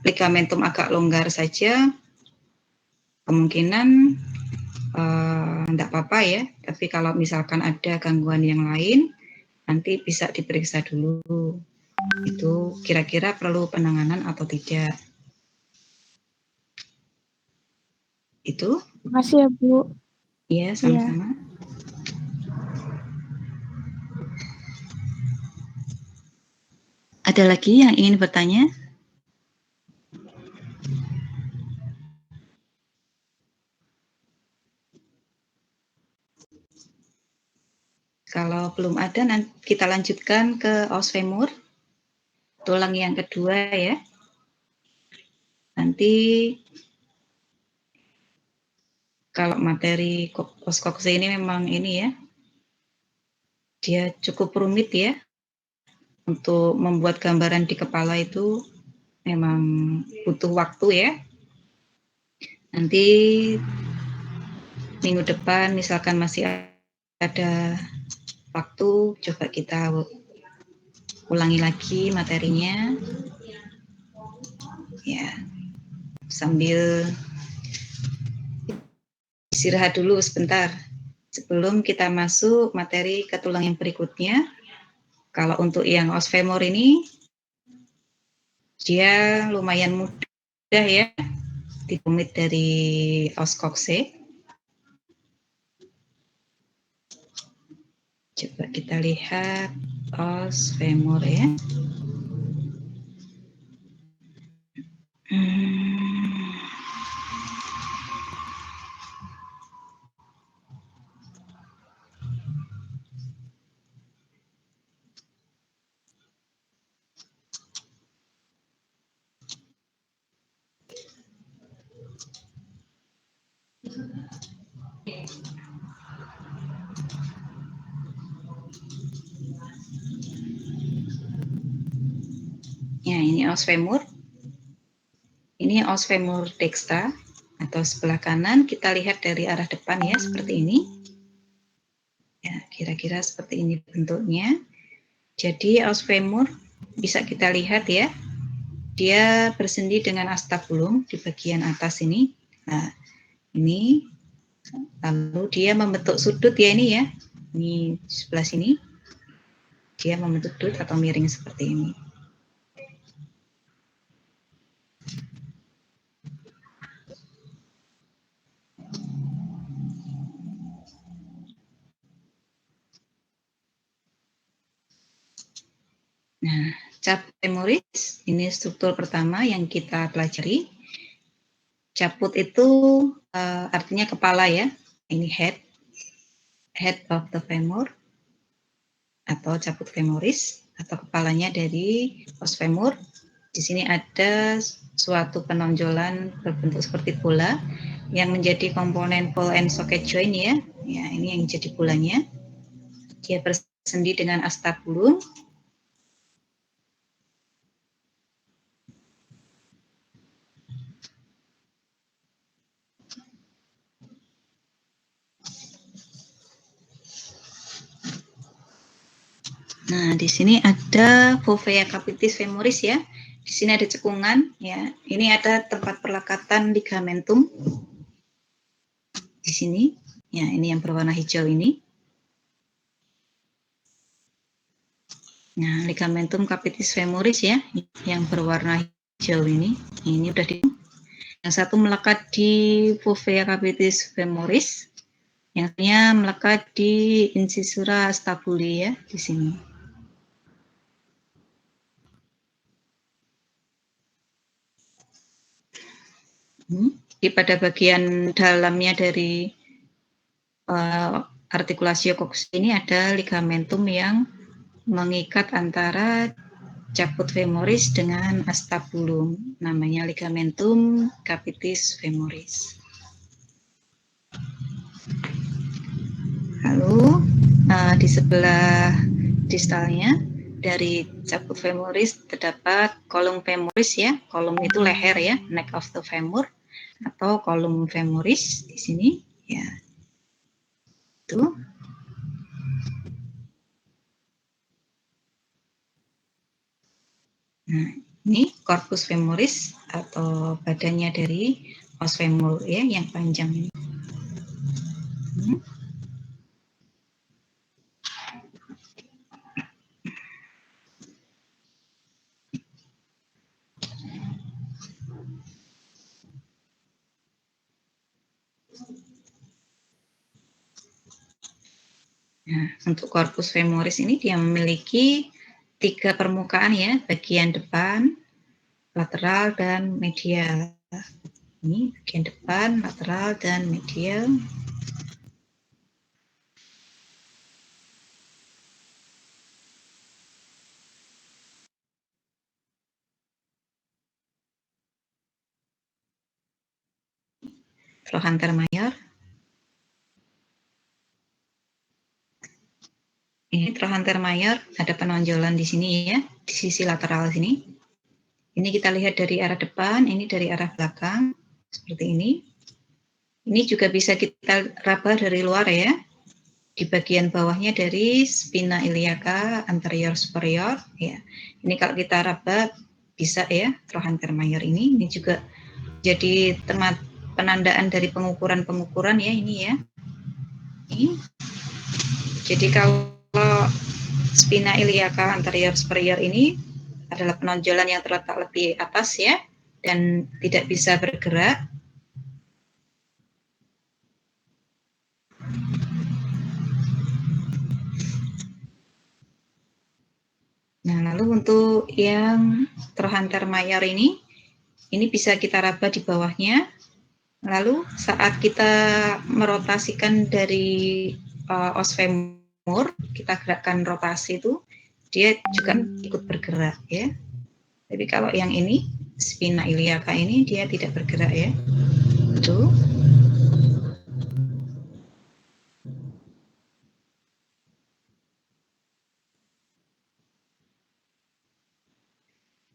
ligamentum agak longgar saja kemungkinan enggak apa-apa ya, tapi kalau misalkan ada gangguan yang lain nanti bisa diperiksa dulu. Itu kira-kira perlu penanganan atau tidak. Itu. Makasih ya Bu. Iya, Iya. sama-sama. Ada lagi yang ingin bertanya? Kalau belum ada, nanti kita lanjutkan ke os femur, tulang yang kedua ya. Nanti kalau materi os coxae ini memang ini ya, dia cukup rumit ya. Untuk membuat gambaran di kepala itu memang butuh waktu ya. Nanti minggu depan misalkan masih ada waktu, coba kita ulangi lagi materinya ya, sambil istirahat dulu sebentar sebelum kita masuk materi ke tulang yang berikutnya. Kalau untuk yang os femur ini dia lumayan mudah ya, ditumit dari os coxae. Coba kita lihat os femur ya. Ya, ini os femur. Ini os femur dextra atau sebelah kanan. Kita lihat dari arah depan ya, seperti ini. Ya, kira-kira seperti ini bentuknya. Jadi os femur bisa kita lihat ya, dia bersendi dengan acetabulum di bagian atas ini. Nah, ini lalu dia membentuk sudut ya ini ya. Ini sebelah sini. Dia membentuk sudut atau miring seperti ini. Nah, caput femoris ini struktur pertama yang kita pelajari. Caput itu artinya kepala ya. Ini head of the femur atau caput femoris atau kepalanya dari os femur. Di sini ada suatu penonjolan berbentuk seperti bola yang menjadi komponen ball and socket joint ya. Ya, ini yang jadi bolanya. Dia bersendi dengan acetabulum. Nah, di sini ada fovea capitis femoris ya. Di sini ada cekungan ya. Ini ada tempat perlekatan ligamentum. Di sini ya, ini yang berwarna hijau ini. Nah, ligamentum capitis femoris ya, yang berwarna hijau ini. Ini udah di. Yang satu melekat di fovea capitis femoris. Yang satunya melekat di incisura stabuli ya, di sini. Di pada bagian dalamnya dari artikulasi coxae ini ada ligamentum yang mengikat antara caput femoris dengan acetabulum, namanya ligamentum capitis femoris. Lalu di sebelah distalnya dari caput femoris terdapat kolum femoris ya. Kolum itu leher ya, neck of the femur atau kolum femoris di sini ya. Itu. Nah, ini corpus femoris atau badannya dari os femur ya, yang panjang ini. Nah, untuk corpus femoris ini dia memiliki 3 permukaan ya, bagian depan, lateral, dan medial. Ini bagian depan, lateral, dan medial. trochanter mayor. Ini trochanter mayor, ada penonjolan di sini ya, di sisi lateral sini. Ini kita lihat dari arah depan, ini dari arah belakang, seperti ini. Ini juga bisa kita raba dari luar ya. Di bagian bawahnya dari spina iliaca anterior superior ya. Ini kalau kita raba bisa ya, trochanter mayor ini juga jadi tempat penandaan dari pengukuran ya ini ya. Ini. Jadi kalau spina iliaca anterior superior ini adalah penonjolan yang terletak lebih atas ya dan tidak bisa bergerak. Nah, lalu untuk yang trochanter mayor ini bisa kita raba di bawahnya. Lalu saat kita merotasikan dari os femur, kita gerakkan rotasi itu, dia juga ikut bergerak ya. Tapi kalau yang ini, spina iliaca ini dia tidak bergerak ya. Itu.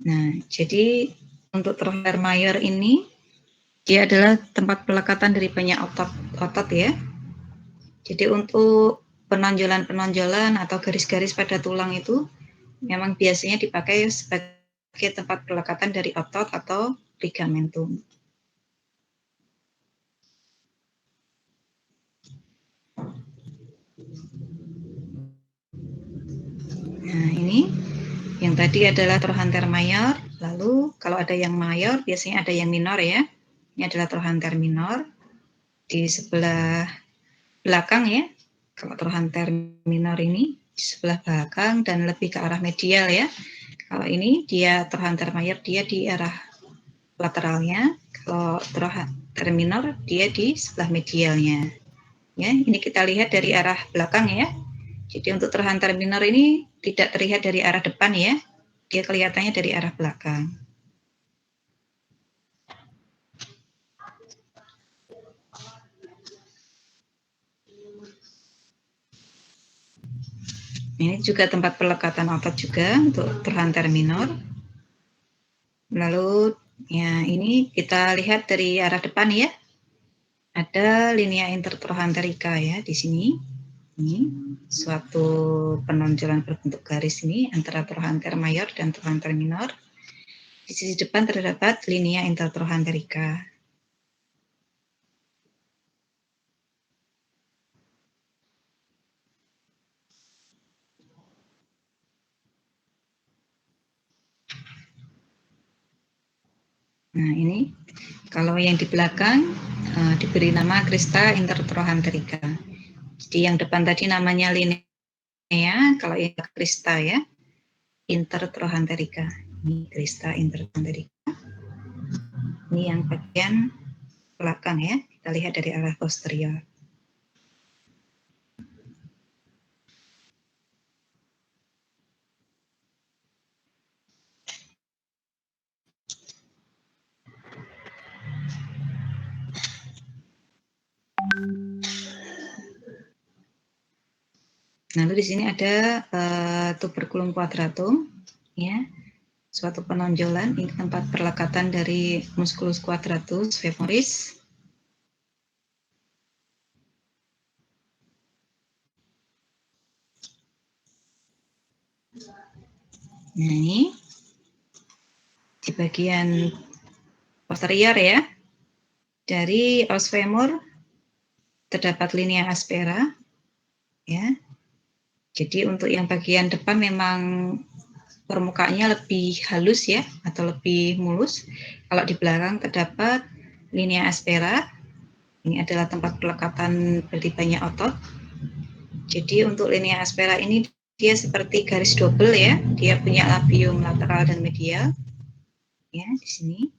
Nah, jadi untuk trochanter mayor ini dia adalah tempat pelekatan dari banyak otot ya. Jadi untuk penonjolan-penonjolan atau garis-garis pada tulang itu memang biasanya dipakai sebagai tempat pelekatan dari otot atau ligamentum. Nah, ini yang tadi adalah trochanter mayor. Lalu kalau ada yang mayor, biasanya ada yang minor ya. Ini adalah trochanter minor. Di sebelah belakang ya. Kalau trochanter minor ini di sebelah belakang dan lebih ke arah medial ya. Kalau ini dia trochanter mayor, dia di arah lateralnya. Kalau trochanter minor, dia di sebelah medialnya. Ya, ini kita lihat dari arah belakang ya. Jadi untuk trochanter minor ini tidak terlihat dari arah depan ya. Dia kelihatannya dari arah belakang. Ini juga tempat pelekatan otot juga untuk trochanter minor. Lalu ya ini kita lihat dari arah depan ya. Ada linea intertrochanterica ya di sini. Ini suatu penonjolan berbentuk garis ini antara trochanter mayor dan trochanter minor. Di sisi depan terdapat linea intertrochanterica. Nah ini kalau yang di belakang diberi nama crista intertrochanterica. Jadi yang depan tadi namanya linea, kalau yang crista ya intertrochanterica. Ini crista intertrochanterica. Ini yang bagian belakang ya, kita lihat dari arah posterior. Lalu di sini ada tuberculum quadratum, ya, suatu penonjolan ini tempat perlekatan dari musculus quadratus femoris. Nah ini di bagian posterior ya, dari os femur terdapat linea aspera, ya. Jadi untuk yang bagian depan memang permukaannya lebih halus ya, atau lebih mulus. Kalau di belakang terdapat linea aspera, ini adalah tempat pelekatan dari banyak otot. Jadi untuk linea aspera ini dia seperti garis double ya, dia punya labium lateral dan medial. Ya, di sini.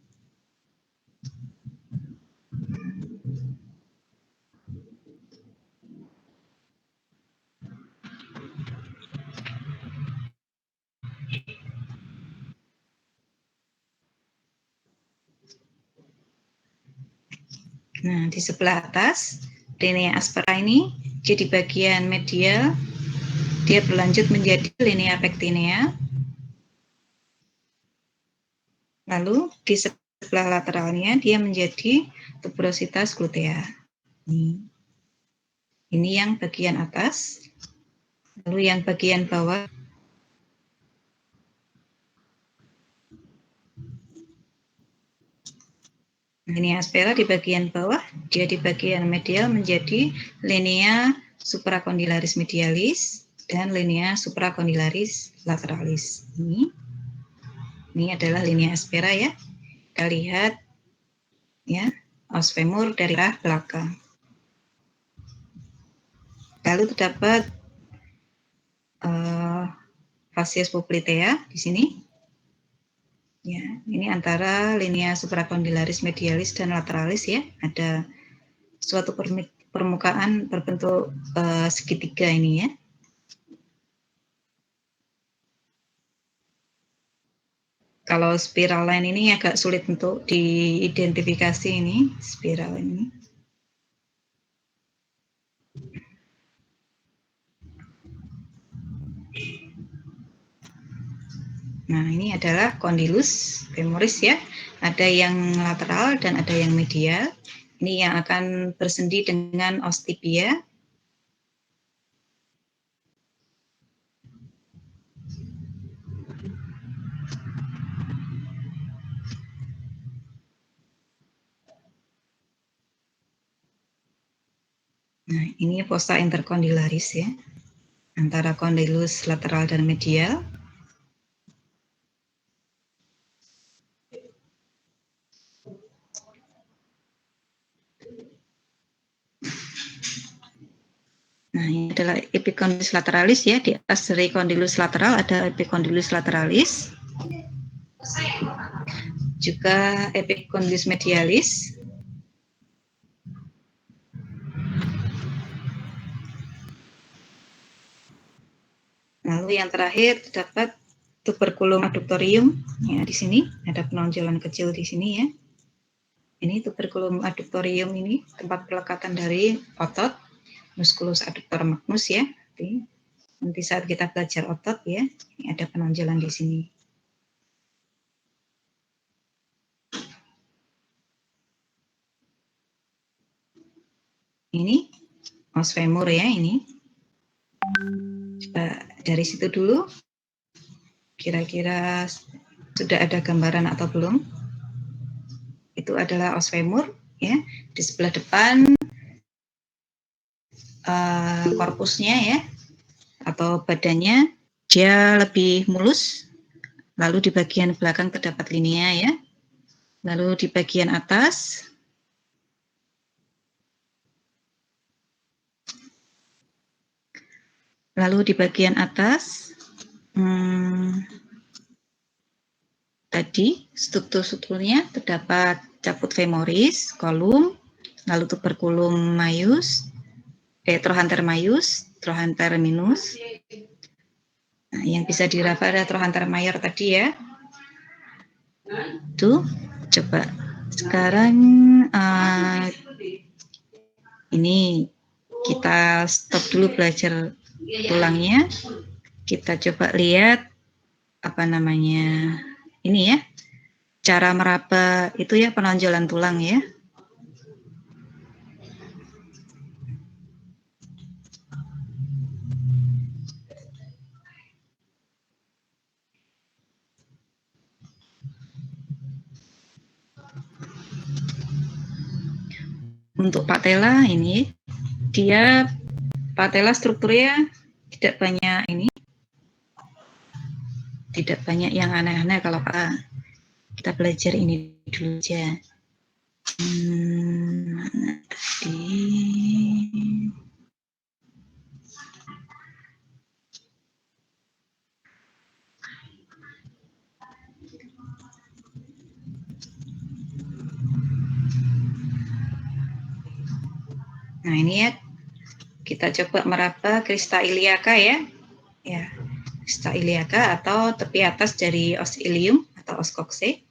Nah, di sebelah atas, linea aspera ini, jadi bagian medial, dia berlanjut menjadi linea pectinea. Lalu di sebelah lateralnya, dia menjadi tuberositas glutea. Ini yang bagian atas. Lalu yang bagian bawah, linea aspera di bagian bawah, dia di bagian medial menjadi linea supracondylaris medialis dan linea supracondylaris lateralis. Ini adalah linea aspera ya. Kita lihat ya, os femur dari arah belakang. Lalu terdapat facies poplitea di sini. Ya, ini antara linea supracondylaris medialis dan lateralis ya. Ada suatu permukaan berbentuk segitiga ini ya. Kalau spiral line ini agak sulit untuk diidentifikasi ini, spiral ini. Nah, ini adalah condylus femoris ya. Ada yang lateral dan ada yang medial. Ini yang akan bersendi dengan os tibia. Nah, ini fossa intercondylaris ya. Antara condylus lateral dan medial. Nah, ini adalah epicondylus lateralis ya. Di atas dari condylus lateral ada epicondylus lateralis. Juga epicondylus medialis. Lalu yang terakhir terdapat tuberculum adductorium. Ya, di sini ada penonjolan kecil di sini ya. Ini tuberculum adductorium ini tempat pelekatan dari otot musculus adductor magnus ya. Nanti saat kita belajar otot ya, ini ada penonjolan di sini. Ini os femur ya ini. Coba dari situ dulu. Kira-kira sudah ada gambaran atau belum? Itu adalah os femur ya. Di sebelah depan korpusnya ya, atau badannya dia lebih mulus. Lalu di bagian belakang terdapat linea ya. Lalu di bagian atas tadi struktur-strukturnya terdapat caput femoris, kolum, lalu tuberculum maius, trochanter maius, trochanter minus. Nah, yang bisa diraba ada trochanter mayor tadi ya. Tuh, coba sekarang ini kita stop dulu belajar tulangnya. Kita coba lihat apa namanya ini ya, cara meraba itu ya, penonjolan tulang ya. Untuk patella ini, dia patella strukturnya tidak banyak ini, tidak banyak yang aneh-aneh kalau kita belajar ini dulu aja. Mana tadi? Nah, ini ya, kita coba meraba crista iliaca ya. Ya, crista iliaca atau tepi atas dari os ilium atau os coccyx.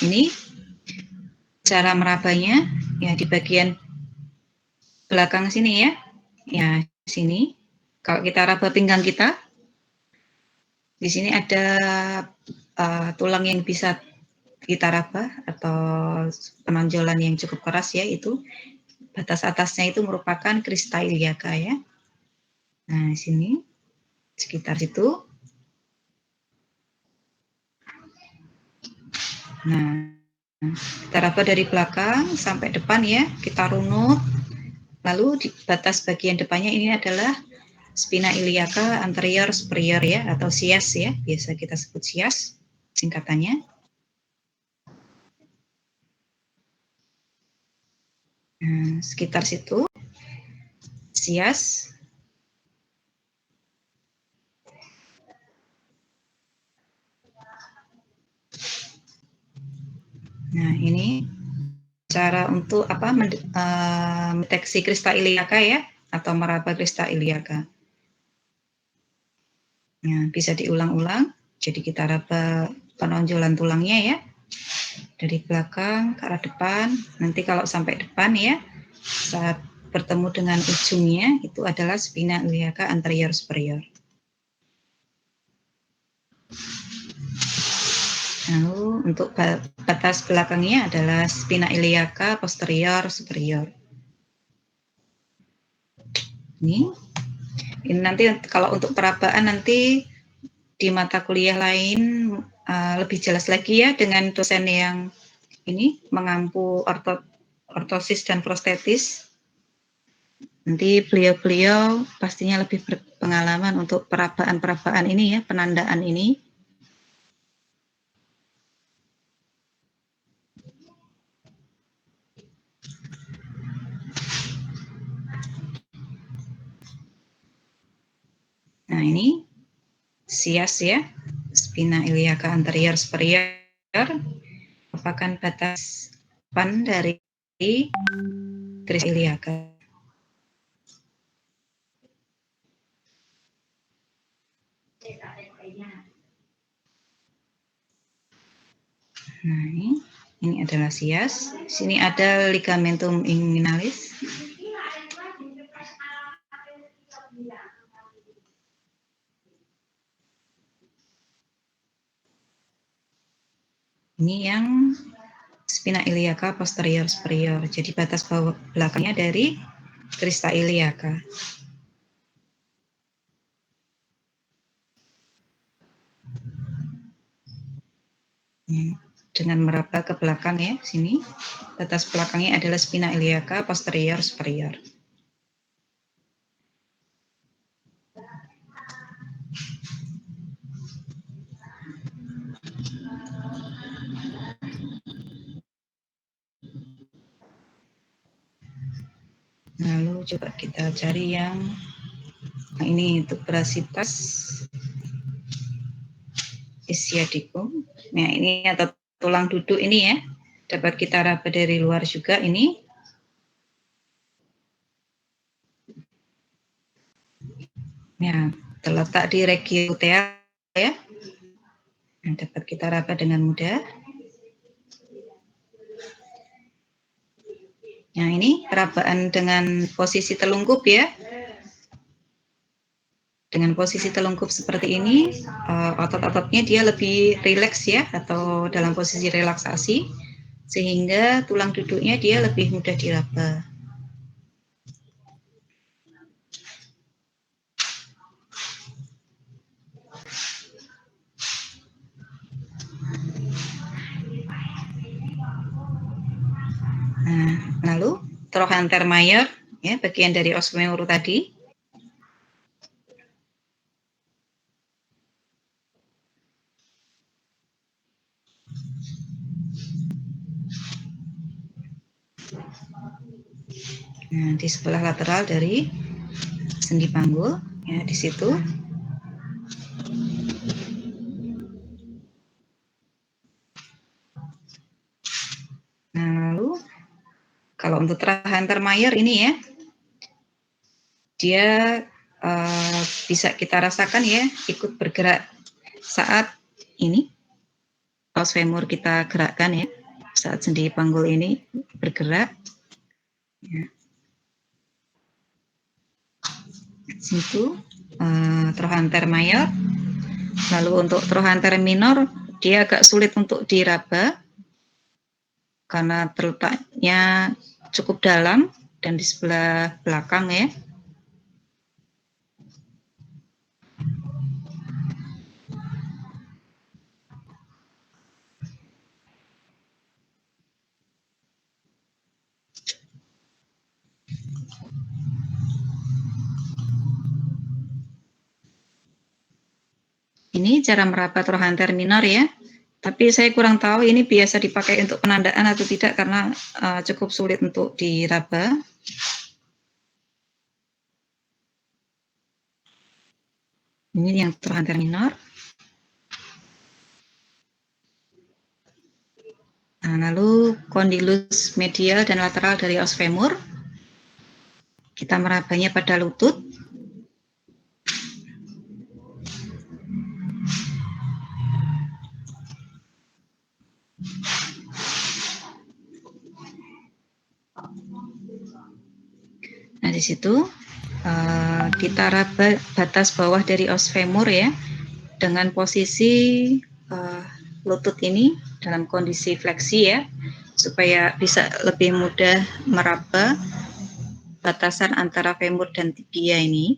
ini cara merabanya ya di bagian belakang sini ya. Ya, sini. Kalau kita raba pinggang kita, di sini ada tulang yang bisa kita raba atau penonjolan yang cukup keras ya, itu batas atasnya itu merupakan krista iliaca ya. Nah, di sini sekitar situ. Nah, kita raba dari belakang sampai depan ya, kita runut. Lalu di batas bagian depannya ini adalah spina iliaca anterior superior ya, atau SIAS ya, biasa kita sebut SIAS singkatannya. Nah, sekitar situ SIAS. Nah, ini cara untuk mendeteksi krista iliaca ya, atau meraba krista iliaca. Nah, bisa diulang-ulang. Jadi kita raba penonjolan tulangnya ya, dari belakang ke arah depan. Nanti kalau sampai depan ya, saat bertemu dengan ujungnya itu adalah spina iliaca anterior superior. Lalu untuk batas belakangnya adalah spina iliaca posterior superior. Ini nanti kalau untuk perabaan nanti di mata kuliah lain lebih jelas lagi ya dengan dosen yang ini mengampu ortosis dan prostetis. Nanti beliau-beliau pastinya lebih berpengalaman untuk perabaan-perabaan ini ya, penandaan ini. Nah, ini SIAS ya, spina iliaca anterior superior, merupakan batas depan dari garis iliaca. Nah, ini adalah SIAS. Sini ada ligamentum inguinalis. Ini yang spina iliaca posterior superior. Jadi batas bawah belakangnya dari krista iliaca. Dengan meraba ke belakang ya, sini. Batas belakangnya adalah spina iliaca posterior superior. Lalu coba kita cari yang ini untuk tuberositas ischiadicum. Nah, ini atau tulang duduk ini ya, dapat kita raba dari luar juga ini. Ya, terletak di regio lutea ya. Nah, dapat kita raba dengan mudah. Nah, ini perabaan dengan posisi telungkup ya. Dengan posisi telungkup seperti ini, otot-ototnya dia lebih rileks ya, atau dalam posisi relaksasi, sehingga tulang duduknya dia lebih mudah diraba. Nah, lalu trochanter major ya, bagian dari os femur tadi. Nah, di sebelah lateral dari sendi panggul ya, di situ. Nah, lalu kalau untuk trochanter major ini ya, dia bisa kita rasakan ya, ikut bergerak saat ini os femur kita gerakkan ya. saat sendi panggul ini bergerak. Ya. Situ trochanter mayor. Lalu untuk trochanter minor, dia agak sulit untuk diraba karena terletaknya cukup dalam dan di sebelah belakang ya. Ini cara meraba trochanter minor ya. Tapi saya kurang tahu ini biasa dipakai untuk penandaan atau tidak karena cukup sulit untuk diraba. Ini yang trochanter minor. Nah, lalu kondilus medial dan lateral dari os femur. Kita merabanya pada lutut. Nah, di situ kita raba batas bawah dari os femur ya, dengan posisi lutut ini dalam kondisi fleksi ya, supaya bisa lebih mudah meraba batasan antara femur dan tibia ini.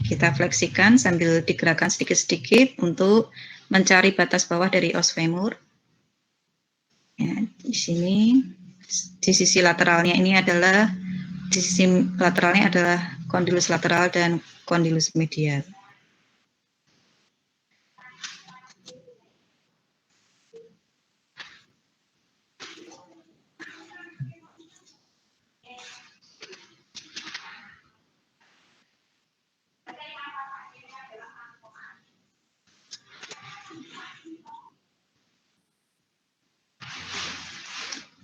Kita fleksikan sambil digerakkan sedikit-sedikit untuk mencari batas bawah dari os femur. Ya, di sini di sisi lateralnya ini adalah kondilus lateral dan kondilus medial.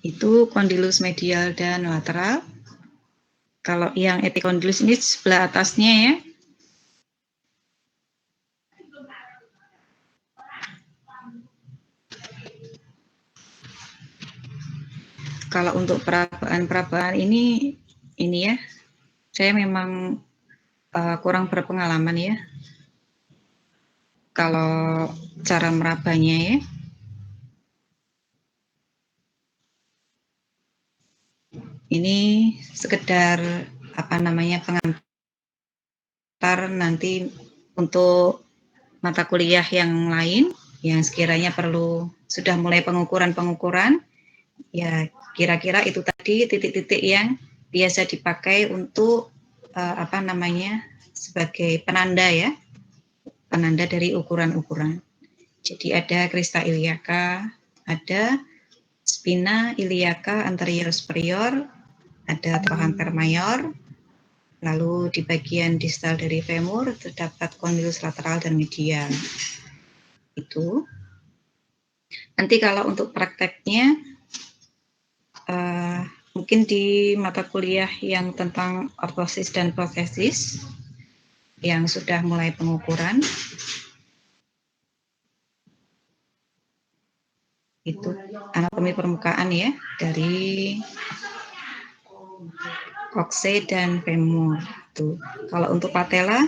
Itu kondilus medial dan lateral. Kalau yang epikondilus ini sebelah atasnya ya. Kalau untuk perabaan ini ya, saya memang kurang berpengalaman ya. Kalau cara merabanya ya. Ini sekedar pengantar nanti untuk mata kuliah yang lain yang sekiranya perlu sudah mulai pengukuran ya, kira-kira itu tadi titik-titik yang biasa dipakai untuk sebagai penanda ya, penanda dari ukuran-ukuran. Jadi ada crista iliaca, ada spina iliaca anterior superior, ada trochanter mayor, lalu di bagian distal dari femur terdapat kondilus lateral dan medial. Itu. Nanti kalau untuk prakteknya, mungkin di mata kuliah yang tentang ortosis dan protesis, yang sudah mulai pengukuran, itu anatomi permukaan ya, dari kokse dan femur. Tuh. Kalau untuk patella,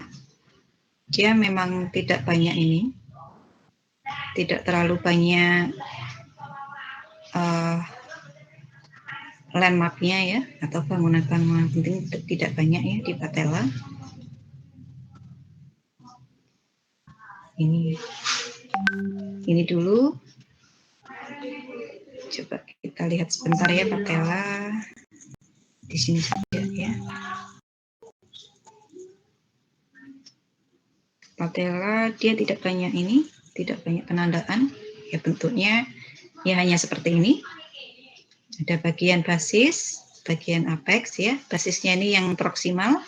dia memang tidak banyak ini, tidak terlalu banyak landmarknya ya, atau bangunan-bangunan penting tidak banyak ya di patella. Ini dulu. Coba kita lihat sebentar ya patella. Di sini saja ya. Patella dia tidak banyak penandaan. Ya bentuknya ya hanya seperti ini. Ada bagian basis, bagian apex ya. Basisnya ini yang proksimal,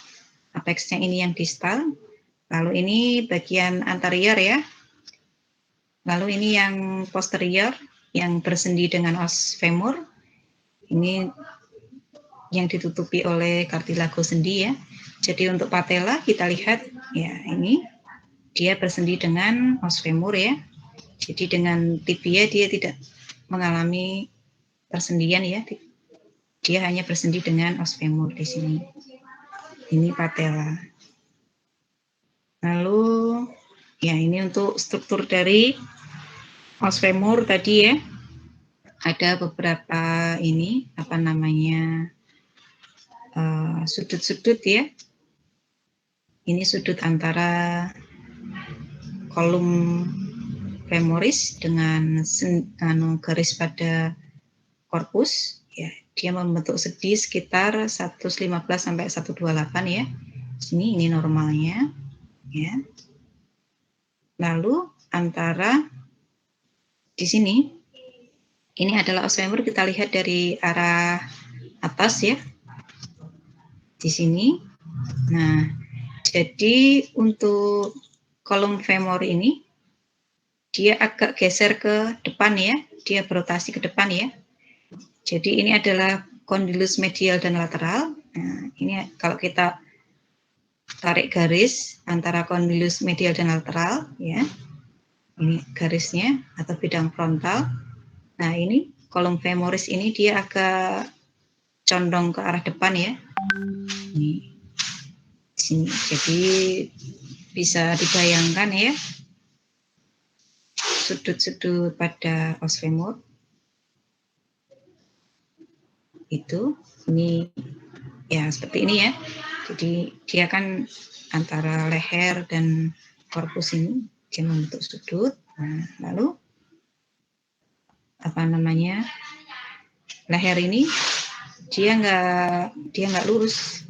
apexnya ini yang distal. Lalu ini bagian anterior ya. Lalu ini yang posterior yang bersendi dengan os femur. Ini yang ditutupi oleh kartilago sendi ya. Jadi untuk patella kita lihat ya, ini dia bersendi dengan os femur ya. Jadi dengan tibia dia tidak mengalami persendian ya. Dia hanya bersendi dengan os femur di sini. Ini patella. Lalu ya, ini untuk struktur dari os femur tadi ya. Ada beberapa ini apa namanya sudut-sudut ya. Ini sudut antara kolum femoris dengan garis pada korpus ya. Dia membentuk segi sekitar 115 sampai 128 ya. Ini normalnya ya. Lalu antara di sini ini adalah os femur, kita lihat dari arah atas ya. Di sini. Nah, jadi untuk kolom femur ini dia agak geser ke depan ya. Dia berotasi ke depan ya. Jadi ini adalah kondilus medial dan lateral. Nah, ini kalau kita tarik garis antara kondilus medial dan lateral ya. Ini garisnya atau bidang frontal. Nah, ini kolom femoris ini dia agak condong ke arah depan ya. Ini sini. Jadi bisa dibayangkan ya sudut-sudut pada os femur itu. Ini ya seperti ini ya. Jadi dia kan antara leher dan korpus ini dia membentuk sudut. Nah, lalu apa namanya, leher ini dia nggak lurus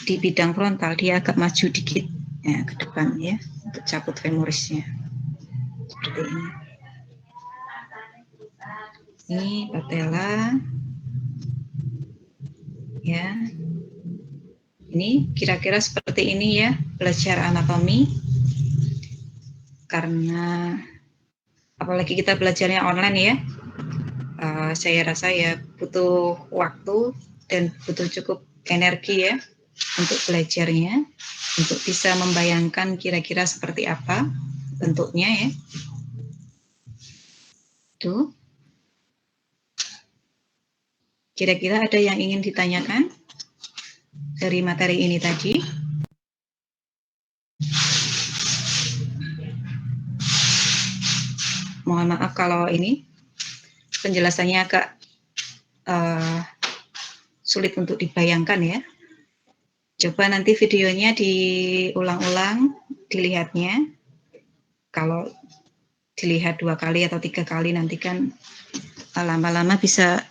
di bidang frontal, dia agak maju dikit ya ke depan ya untuk cabut femorisnya seperti ini. Ini patella ya. Ini kira-kira seperti ini ya belajar anatomi, karena apalagi kita belajarnya online ya. Saya rasa ya butuh waktu dan butuh cukup energi ya untuk belajarnya, untuk bisa membayangkan kira-kira seperti apa bentuknya ya. Tuh. Kira-kira ada yang ingin ditanyakan dari materi ini tadi? Mohon maaf kalau ini penjelasannya agak sulit untuk dibayangkan ya. Coba nanti videonya diulang-ulang, dilihatnya. Kalau dilihat 2 kali atau 3 kali nanti kan lama-lama bisa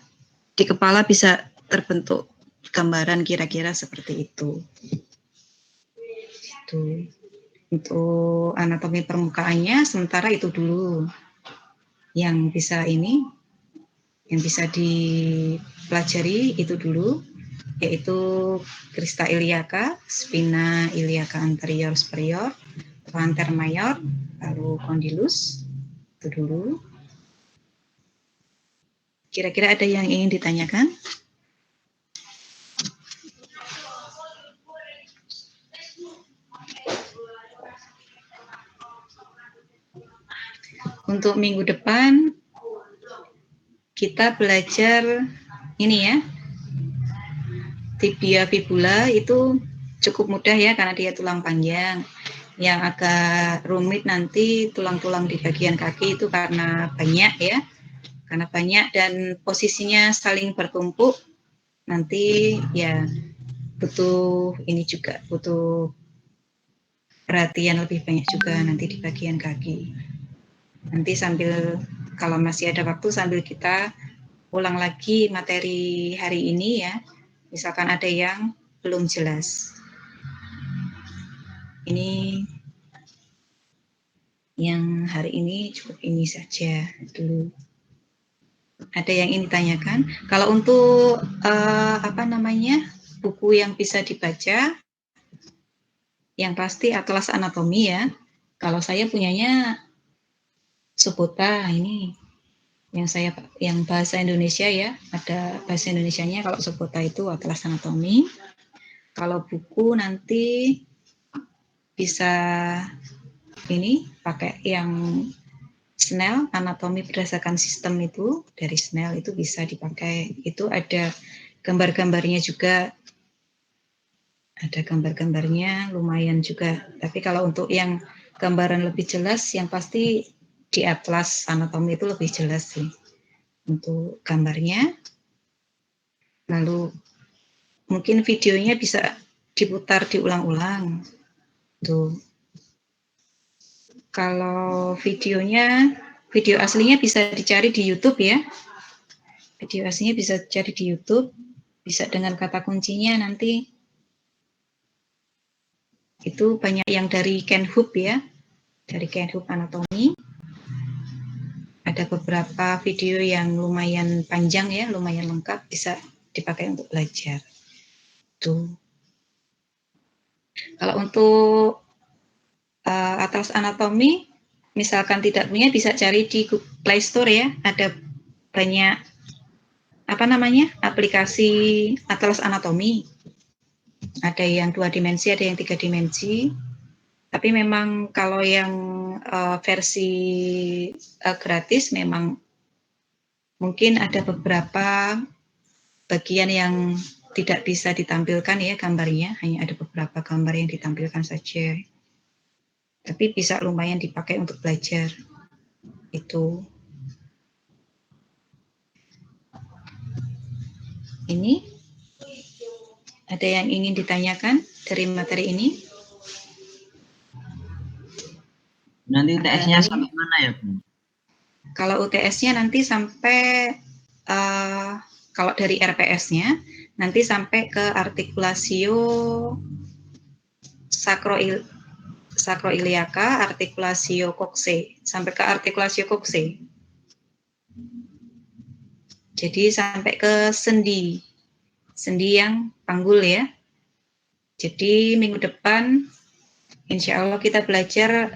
di kepala bisa terbentuk gambaran kira-kira seperti itu. Untuk anatomi permukaannya sementara itu dulu yang bisa dipelajari itu dulu, yaitu crista iliaca, spina iliaca anterior superior, plantar mayor, lalu condylus itu dulu. Kira-kira ada yang ingin ditanyakan? Untuk minggu depan kita belajar ini ya, tibia fibula itu cukup mudah ya karena dia tulang panjang. Yang agak rumit nanti tulang-tulang di bagian kaki itu karena banyak ya, karena banyak dan posisinya saling bertumpuk. Nanti ya butuh ini juga, butuh perhatian lebih banyak juga nanti di bagian kaki. Nanti sambil kalau masih ada waktu sambil kita ulang lagi materi hari ini ya. Misalkan ada yang belum jelas. Ini yang hari ini cukup ini saja dulu. Ada yang ingin ditanyakan? Kalau untuk buku yang bisa dibaca, yang pasti Atlas Anatomi ya. Kalau saya punyanya Subota ini yang bahasa Indonesia ya, ada bahasa Indonesianya. Kalau Subota itu Atlas Anatomi. Kalau buku nanti bisa ini pakai yang Snell, Anatomi Berdasarkan Sistem itu, dari Snell itu bisa dipakai. Itu ada gambar-gambarnya juga. Ada gambar-gambarnya lumayan juga. Tapi kalau untuk yang gambaran lebih jelas, yang pasti di Atlas Anatomi itu lebih jelas sih untuk gambarnya. Lalu mungkin videonya bisa diputar diulang-ulang. Tuh. Kalau videonya, video aslinya bisa dicari di YouTube ya. Video aslinya bisa dicari di YouTube, bisa dengan kata kuncinya nanti. Itu banyak yang dari Kenhub ya, dari Kenhub Anatomi. Ada beberapa video yang lumayan panjang ya, lumayan lengkap, bisa dipakai untuk belajar. Tuh. Kalau untuk Atlas Anatomi, misalkan tidak punya, bisa cari di Play Store ya. Ada banyak aplikasi Atlas Anatomi. Ada yang 2 dimensi, ada yang 3 dimensi. Tapi memang kalau yang versi gratis memang mungkin ada beberapa bagian yang tidak bisa ditampilkan ya gambarnya, hanya ada beberapa gambar yang ditampilkan saja. Tapi bisa lumayan dipakai untuk belajar. Itu. Ini ada yang ingin ditanyakan dari materi ini? Nanti UTS-nya sampai mana ya, Bu? Kalau UTS-nya nanti sampai kalau dari RPS-nya nanti sampai ke artikulasio sacroiliaca, artikulasio coxae, sampai ke artikulasio coxae. Jadi sampai ke sendi yang panggul ya. Jadi minggu depan insya Allah kita belajar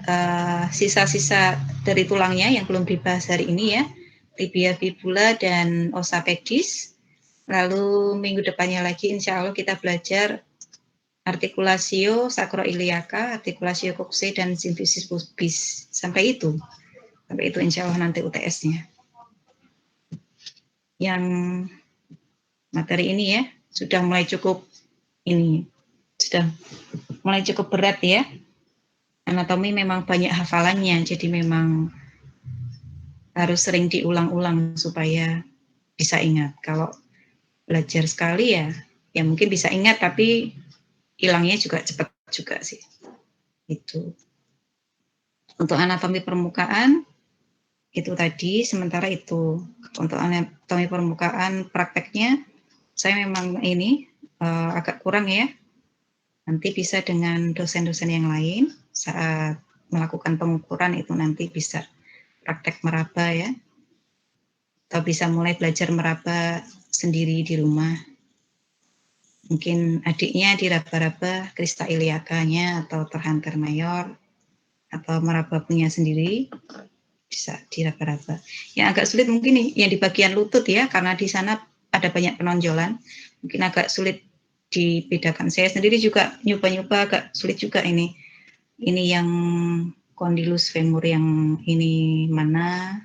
sisa-sisa dari tulangnya yang belum dibahas hari ini ya, tibia, fibula, dan ossa pedis. Lalu minggu depannya lagi insya Allah kita belajar artikulasio sacroiliaca, artikulasio coxae, dan simfisis pubis. Sampai itu insya Allah nanti UTS-nya. Yang materi ini ya sudah mulai cukup berat ya. Anatomi memang banyak hafalannya, jadi memang harus sering diulang-ulang supaya bisa ingat. Kalau belajar sekali ya mungkin bisa ingat, tapi hilangnya juga cepat juga sih. Itu. Untuk anatomi permukaan itu tadi, sementara itu untuk anatomi permukaan prakteknya saya memang ini agak kurang ya. Nanti bisa dengan dosen-dosen yang lain saat melakukan pengukuran itu nanti bisa praktek meraba ya. Atau bisa mulai belajar meraba sendiri di rumah. Mungkin adiknya diraba-raba crista iliacanya atau terhanter mayor, atau meraba punya sendiri, bisa diraba-raba. Yang agak sulit mungkin nih, yang di bagian lutut ya, karena di sana ada banyak penonjolan, mungkin agak sulit dibedakan. Saya sendiri juga nyoba-nyoba agak sulit juga ini. Ini yang condylus femur yang ini mana,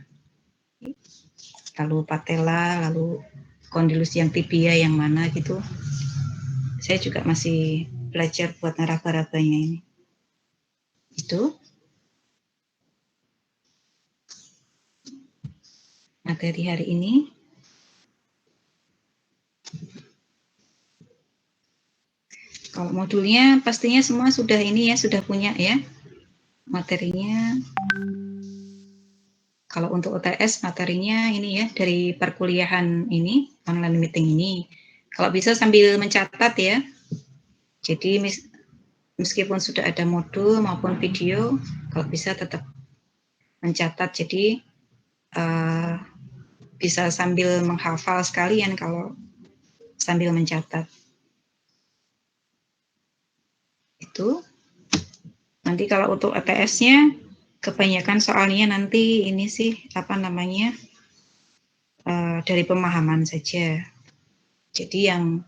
lalu patella, lalu condylus yang tibia yang mana gitu. Saya juga masih belajar buat ngeraba-rabanya ini. Itu materi hari ini. Kalau modulnya pastinya semua sudah ini ya, sudah punya ya materinya. Kalau untuk UTS materinya ini ya dari perkuliahan ini, online meeting ini. Kalau bisa sambil mencatat ya. Jadi meskipun sudah ada modul maupun video, kalau bisa tetap mencatat. Jadi bisa sambil menghafal sekalian kalau sambil mencatat. Itu. Nanti kalau untuk ATS-nya kebanyakan soalnya nanti ini sih dari pemahaman saja. Jadi yang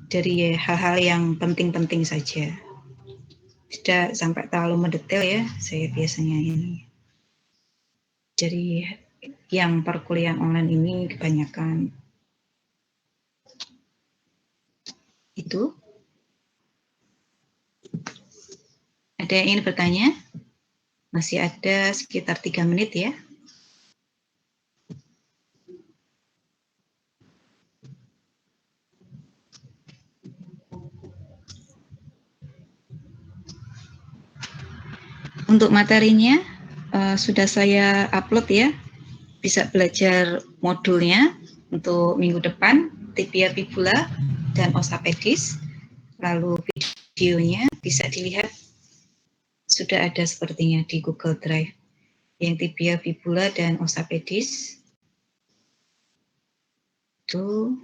dari hal-hal yang penting-penting saja. Tidak sampai terlalu mendetail ya, saya biasanya ini. Jadi yang perkuliahan online ini kebanyakan itu. Ada yang ingin bertanya? Masih ada sekitar 3 menit ya. Untuk materinya sudah saya upload ya. Bisa belajar modulnya untuk minggu depan, tibia fibula dan ossa pedis. Lalu videonya bisa dilihat sudah ada sepertinya di Google Drive. Yang tibia fibula dan ossa pedis itu